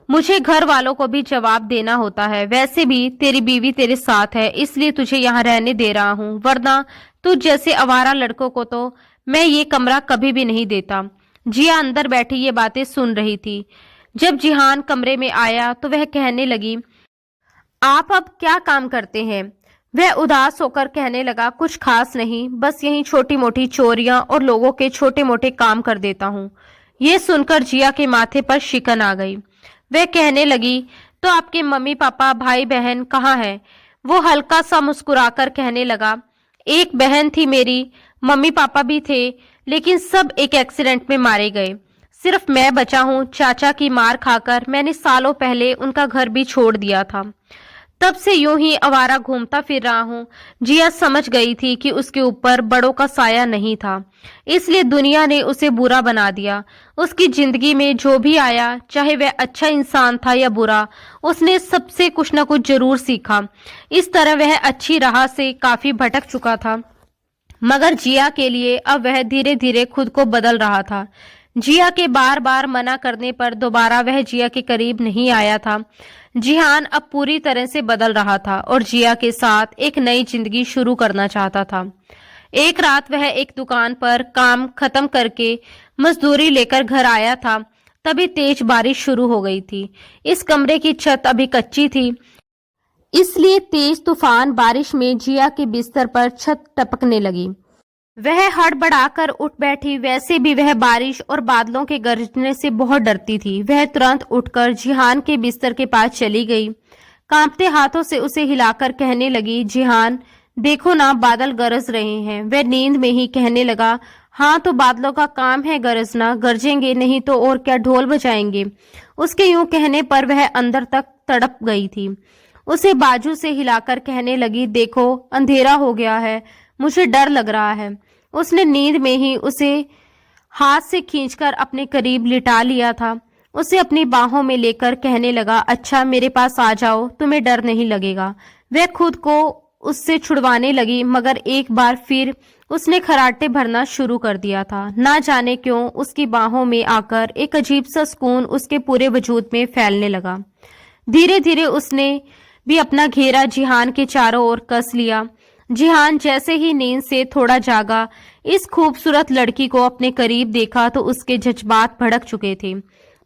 मुझे घर वालों को भी जवाब देना होता है। वैसे भी तेरी बीवी तेरे साथ है, इसलिए तुझे यहाँ रहने दे रहा हूँ, वरना तुझ जैसे आवारा लड़कों को तो मैं ये कमरा कभी भी नहीं देता। जिया अंदर बैठी ये बातें सुन रही थी। जब जिहान कमरे में आया तो वह कहने लगी, आप अब क्या काम करते हैं? वह उदास होकर कहने लगा, कुछ खास नहीं, बस यही छोटी मोटी चोरियां और लोगों के छोटे मोटे काम कर देता हूँ। ये सुनकर जिया के माथे पर शिकन आ गई। वह कहने लगी, तो आपके मम्मी पापा भाई बहन कहाँ हैं? वो हल्का सा मुस्कुराकर कहने लगा, एक बहन थी मेरी, मम्मी पापा भी थे, लेकिन सब एक एक्सीडेंट में मारे गए। सिर्फ मैं बचा हूँ। चाचा की मार खाकर मैंने सालों पहले उनका घर भी छोड़ दिया था। तब से यूं ही आवारा घूमता फिर रहा हूँ। जिया समझ गई थी कि उसके ऊपर बड़ों का साया नहीं था, इसलिए दुनिया ने उसे बुरा बना दिया। उसकी जिंदगी में जो भी आया, चाहे वह अच्छा इंसान था या बुरा, उसने सबसे कुछ न कुछ जरूर सीखा। इस तरह वह अच्छी राह से काफी भटक चुका था, मगर जिया के लिए अब वह धीरे धीरे खुद को बदल रहा था। जिया के बार बार मना करने पर दोबारा वह जिया के करीब नहीं आया था। जिहान अब पूरी तरह से बदल रहा था और जिया के साथ एक नई जिंदगी शुरू करना चाहता था। एक रात वह एक दुकान पर काम खत्म करके मजदूरी लेकर घर आया था, तभी तेज बारिश शुरू हो गई थी। इस कमरे की छत अभी कच्ची थी, इसलिए तेज तूफान बारिश में जिया के बिस्तर पर छत टपकने लगी। वह हड़बड़ाकर उठ बैठी। वैसे भी वह बारिश और बादलों के गरजने से बहुत डरती थी। वह तुरंत उठकर जिहान के बिस्तर के पास चली गई। कांपते हाथों से उसे हिलाकर कहने लगी, जिहान देखो ना, बादल गरज रहे हैं। वह नींद में ही कहने लगा, हाँ तो बादलों का काम है गरजना, गरजेंगे नहीं तो और क्या ढोल बजाएंगे। उसके यूं कहने पर वह अंदर तक तड़प गई थी। उसे बाजू से हिलाकर कहने लगी, देखो अंधेरा हो गया है, मुझे डर लग रहा है। उसने नींद में ही उसे हाथ से खींचकर अपने करीब लिटा लिया था। उसे अपनी बाहों में लेकर कहने लगा, अच्छा मेरे पास आ जाओ, तुम्हें डर नहीं लगेगा। वह खुद को उससे छुड़वाने लगी, मगर एक बार फिर उसने खराटे भरना शुरू कर दिया था। ना जाने क्यों उसकी बाहों में आकर एक अजीब सा सुकून उसके पूरे वजूद में फैलने लगा। धीरे धीरे उसने भी अपना घेरा जिहान के चारों ओर कस लिया। जिहान जैसे ही नींद से थोड़ा जागा, इस खूबसूरत लड़की को अपने करीब देखा तो उसके जज्बात भड़क चुके थे।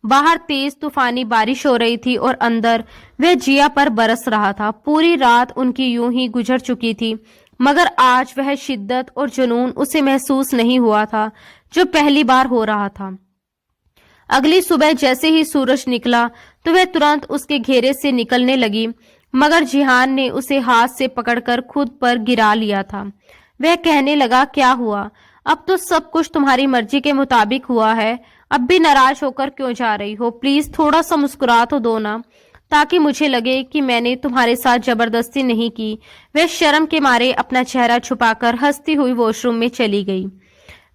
बाहर तेज तूफानी बारिश हो रही थी और अंदर वह जिया पर बरस रहा था। पूरी रात उनकी यूं ही गुजर चुकी थी, मगर आज वह शिद्दत और जुनून उसे महसूस नहीं हुआ था जो पहली बार हो रहा था। अगली सुबह जैसे ही सूरज निकला तो वह तुरंत उसके घेरे से निकलने लगी, मगर जिहान ने उसे हाथ से पकड़कर खुद पर गिरा लिया था। वह कहने लगा, क्या हुआ? अब तो सब कुछ तुम्हारी मर्जी के मुताबिक हुआ है, अब भी नाराज होकर क्यों जा रही हो? प्लीज थोड़ा सा मुस्कुरा तो दो ना, ताकि मुझे लगे कि मैंने तुम्हारे साथ जबरदस्ती नहीं की। वह शर्म के मारे अपना चेहरा छुपाकर हंसती हुई वॉशरूम में चली गई।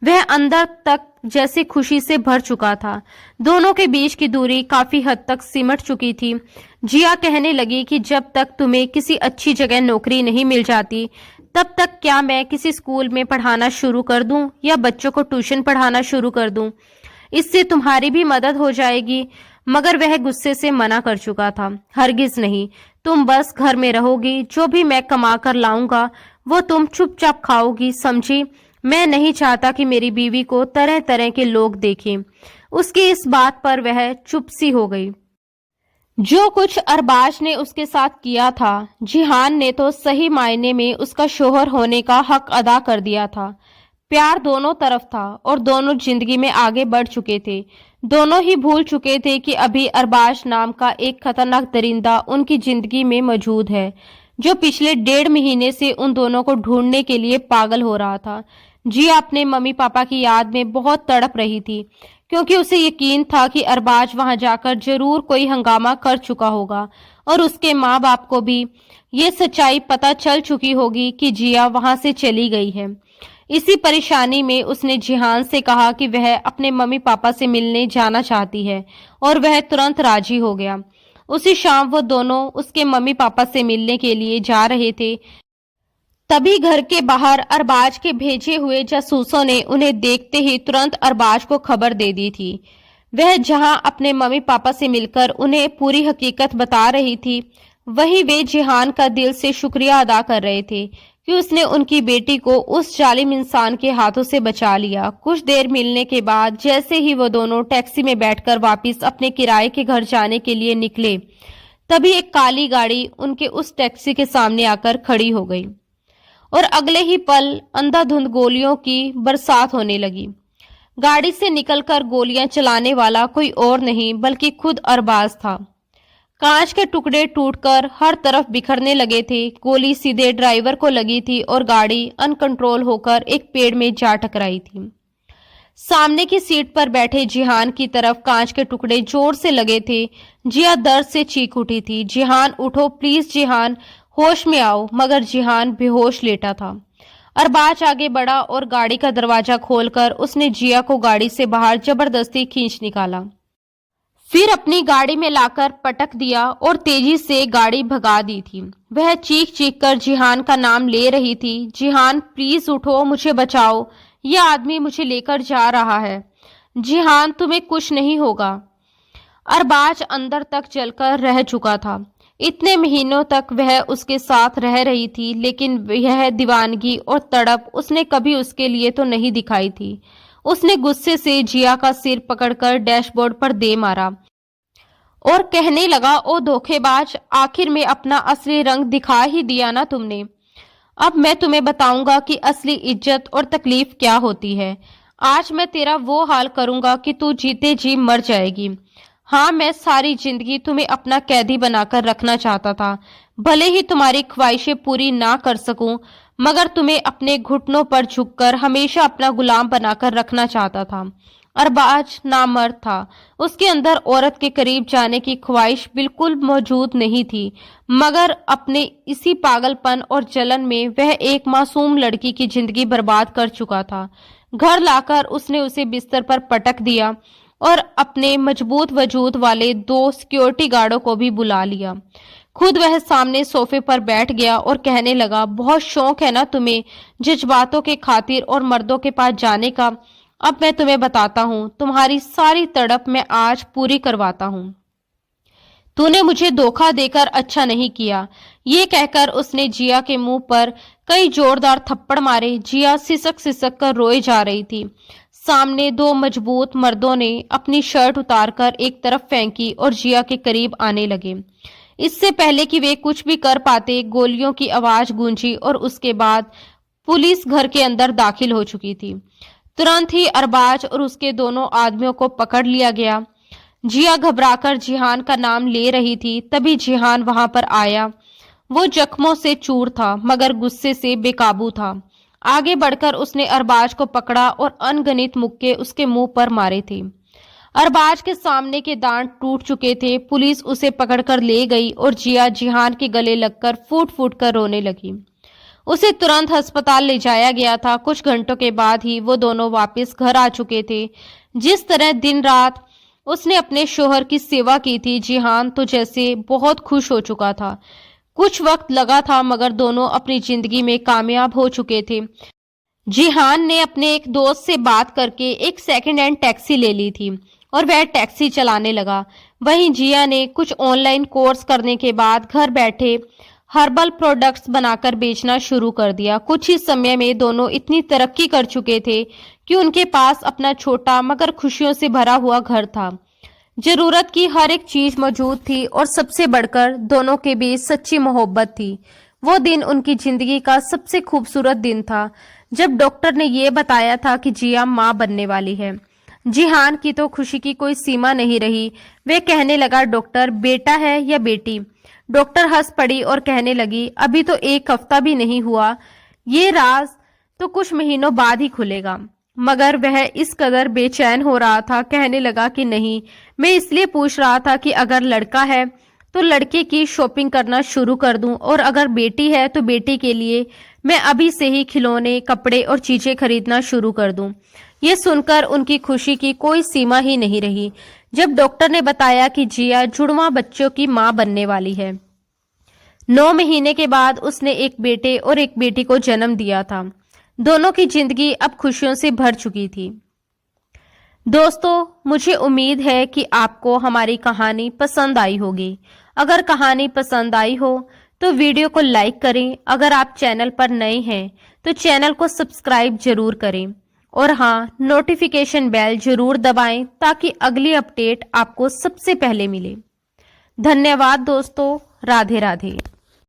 वह अंदर तक जैसे खुशी से भर चुका था। दोनों के बीच की दूरी काफी हद तक सिमट चुकी थी। जिया कहने लगी कि जब तक तुम्हें किसी अच्छी जगह नौकरी नहीं मिल जाती, तब तक क्या मैं किसी स्कूल में पढ़ाना शुरू कर दूं या बच्चों को ट्यूशन पढ़ाना शुरू कर दूं? इससे तुम्हारी भी मदद हो जाएगी। मगर वह गुस्से से मना कर चुका था। हरगिज नहीं, तुम बस घर में रहोगी, जो भी मैं कमा कर लाऊंगा वो तुम चुपचाप खाओगी, समझी? मैं नहीं चाहता कि मेरी बीवी को तरह तरह के लोग देखें। उसकी इस बात पर वह चुप सी हो गई। जो कुछ अरबाज ने उसके साथ किया था, जिहान ने तो सही मायने में उसका शोहर होने का हक अदा कर दिया था। प्यार दोनों तरफ था और दोनों जिंदगी में आगे बढ़ चुके थे। दोनों ही भूल चुके थे कि अभी अरबाज नाम का एक खतरनाक दरिंदा उनकी जिंदगी में मौजूद है, जो पिछले 1.5 महीने से उन दोनों को ढूंढने के लिए पागल हो रहा था। जिया अपने मम्मी पापा की याद में बहुत तड़प रही थी, क्योंकि उसे यकीन था कि अरबाज वहां जाकर जरूर कोई हंगामा कर चुका होगा और उसके माँ बाप को भी ये सच्चाई पता चल चुकी होगी कि जिया वहां से चली गई है। इसी परेशानी में उसने जिहान से कहा कि वह अपने मम्मी पापा से मिलने जाना चाहती है और वह तुरंत राजी हो गया। उसी शाम वो दोनों उसके मम्मी पापा से मिलने के लिए जा रहे थे। तभी घर के बाहर अरबाज के भेजे हुए जासूसों ने उन्हें देखते ही तुरंत अरबाज को खबर दे दी थी। वह जहां अपने मम्मी पापा से मिलकर उन्हें पूरी हकीकत बता रही थी, वहीं वे जिहान का दिल से शुक्रिया अदा कर रहे थे कि उसने उनकी बेटी को उस जालिम इंसान के हाथों से बचा लिया। कुछ देर मिलने के बाद जैसे ही वो दोनों टैक्सी में बैठकर वापस अपने किराए के घर जाने के लिए निकले, तभी एक काली गाड़ी उनके उस टैक्सी के सामने आकर खड़ी हो गई और अगले ही पल अंधाधुंध गोलियों की बरसात होने लगी। गाड़ी से निकलकर गोलियां चलाने वाला कोई और नहीं बल्कि खुद अरबाज था। कांच के टुकड़े टूटकर हर तरफ बिखरने लगे थे। गोली सीधे ड्राइवर को लगी थी और गाड़ी अनकंट्रोल होकर एक पेड़ में जा टकराई थी। सामने की सीट पर बैठे जिहान की तरफ कांच के टुकड़े जोर से लगे थे। जिया दर्द से चीख उठी थी, जिहान उठो प्लीज जिहान, होश में आओ। मगर जिहान बेहोश लेटा था। अरबाज आगे बढ़ा और गाड़ी का दरवाजा खोलकर उसने जिया को गाड़ी से बाहर जबरदस्ती खींच निकाला। फिर अपनी गाड़ी में लाकर पटक दिया और तेजी से गाड़ी भगा दी थी। वह चीख चीख कर जिहान का नाम ले रही थी, जिहान प्लीज उठो, मुझे बचाओ, यह आदमी मुझे लेकर जा रहा है। जिहान तुम्हें कुछ नहीं होगा। अरबाज अंदर तक जलकर रह चुका था। इतने महीनों तक वह उसके साथ रह रही थी, लेकिन यह दीवानगी और तड़प उसने कभी उसके लिए तो नहीं दिखाई थी। उसने गुस्से से जिया का सिर पकड़कर डैशबोर्ड पर दे मारा और कहने लगा, ओ धोखेबाज, आखिर में अपना असली रंग दिखा ही दिया ना तुमने। अब मैं तुम्हें बताऊंगा कि असली इज्जत और तकलीफ क्या होती है। आज मैं तेरा वो हाल करूंगा कि तू जीते जी मर जाएगी। हाँ, मैं सारी जिंदगी तुम्हें अपना कैदी बनाकर रखना चाहता था। भले ही तुम्हारी ख्वाहिशें पूरी ना कर सकूं, मगर तुम्हें अपने घुटनों पर झुककर हमेशा अपना गुलाम बनाकर रखना चाहता था। अरबाज नामर्द था। उसके अंदर औरत के करीब जाने की ख्वाहिश बिल्कुल मौजूद नहीं थी, मगर अपने इसी पागलपन और जलन में वह एक मासूम लड़की की जिंदगी बर्बाद कर चुका था। घर लाकर उसने उसे बिस्तर पर पटक दिया और अपने मजबूत वजूद वाले 2 सिक्योरिटी गार्डों को भी बुला लिया। खुद वह सामने सोफे पर बैठ गया और कहने लगा, बहुत शौक है ना तुम्हें जज्बातों के खातिर और मर्दों के पास जाने का। अब मैं तुम्हें बताता हूँ, तुम्हारी सारी तड़प मैं आज पूरी करवाता हूँ। तूने मुझे धोखा देकर अच्छा नहीं किया। ये कहकर उसने जिया के मुंह पर कई जोरदार थप्पड़ मारे। जिया सिसक सिसक कर रोए जा रही थी। सामने 2 मजबूत मर्दों ने अपनी शर्ट उतारकर एक तरफ फेंकी और जिया के करीब आने लगे। इससे पहले कि वे कुछ भी कर पाते, गोलियों की आवाज गूंजी और उसके बाद पुलिस घर के अंदर दाखिल हो चुकी थी। तुरंत ही अरबाज और उसके दोनों आदमियों को पकड़ लिया गया। जिया घबराकर जिहान का नाम ले रही थी, तभी जिहान वहां पर आया। वो जख्मों से चूर था, मगर गुस्से से बेकाबू था। आगे बढ़कर उसने अरबाज को पकड़ा और अनगिनत मुक्के उसके मुंह पर मारे थे। अरबाज के सामने के दांत टूट चुके थे। पुलिस उसे पकड़कर ले गई और जिया जिहान के गले लगकर फूट फूट कर रोने लगी। उसे तुरंत अस्पताल ले जाया गया था। कुछ घंटों के बाद ही वो दोनों वापस घर आ चुके थे। जिस तरह दिन रात उसने अपने शोहर की सेवा की थी, जिहान तो जैसे बहुत खुश हो चुका था। कुछ वक्त लगा था, मगर दोनों अपनी जिंदगी में कामयाब हो चुके थे। जिहान ने अपने एक दोस्त से बात करके एक सेकंड हैंड टैक्सी ले ली थी और वह टैक्सी चलाने लगा। वहीं जिया ने कुछ ऑनलाइन कोर्स करने के बाद घर बैठे हर्बल प्रोडक्ट्स बनाकर बेचना शुरू कर दिया। कुछ ही समय में दोनों इतनी तरक्की कर चुके थे कि उनके पास अपना छोटा मगर खुशियों से भरा हुआ घर था। जरूरत की हर एक चीज मौजूद थी और सबसे बढ़कर दोनों के बीच सच्ची मोहब्बत थी। वो दिन उनकी जिंदगी का सबसे खूबसूरत दिन था जब डॉक्टर ने ये बताया था कि जिया माँ बनने वाली है। जिहान की तो खुशी की कोई सीमा नहीं रही। वे कहने लगा, डॉक्टर बेटा है या बेटी? डॉक्टर हंस पड़ी और कहने लगी, अभी तो 1 हफ्ता भी नहीं हुआ, ये राज तो कुछ महीनों बाद ही खुलेगा। मगर वह इस कदर बेचैन हो रहा था, कहने लगा कि नहीं, मैं इसलिए पूछ रहा था कि अगर लड़का है तो लड़के की शॉपिंग करना शुरू कर दूं, और अगर बेटी है तो बेटी के लिए मैं अभी से ही खिलौने, कपड़े और चीजें खरीदना शुरू कर दूं। ये सुनकर उनकी खुशी की कोई सीमा ही नहीं रही जब डॉक्टर ने बताया कि जिया जुड़वा बच्चों की मां बनने वाली है। 9 महीने के बाद उसने एक बेटे और एक बेटी को जन्म दिया था। दोनों की जिंदगी अब खुशियों से भर चुकी थी। दोस्तों, मुझे उम्मीद है कि आपको हमारी कहानी पसंद आई होगी। अगर कहानी पसंद आई हो तो वीडियो को लाइक करें। अगर आप चैनल पर नए हैं तो चैनल को सब्सक्राइब जरूर करें और हाँ, नोटिफिकेशन बेल जरूर दबाएं ताकि अगली अपडेट आपको सबसे पहले मिले। धन्यवाद दोस्तों। राधे राधे।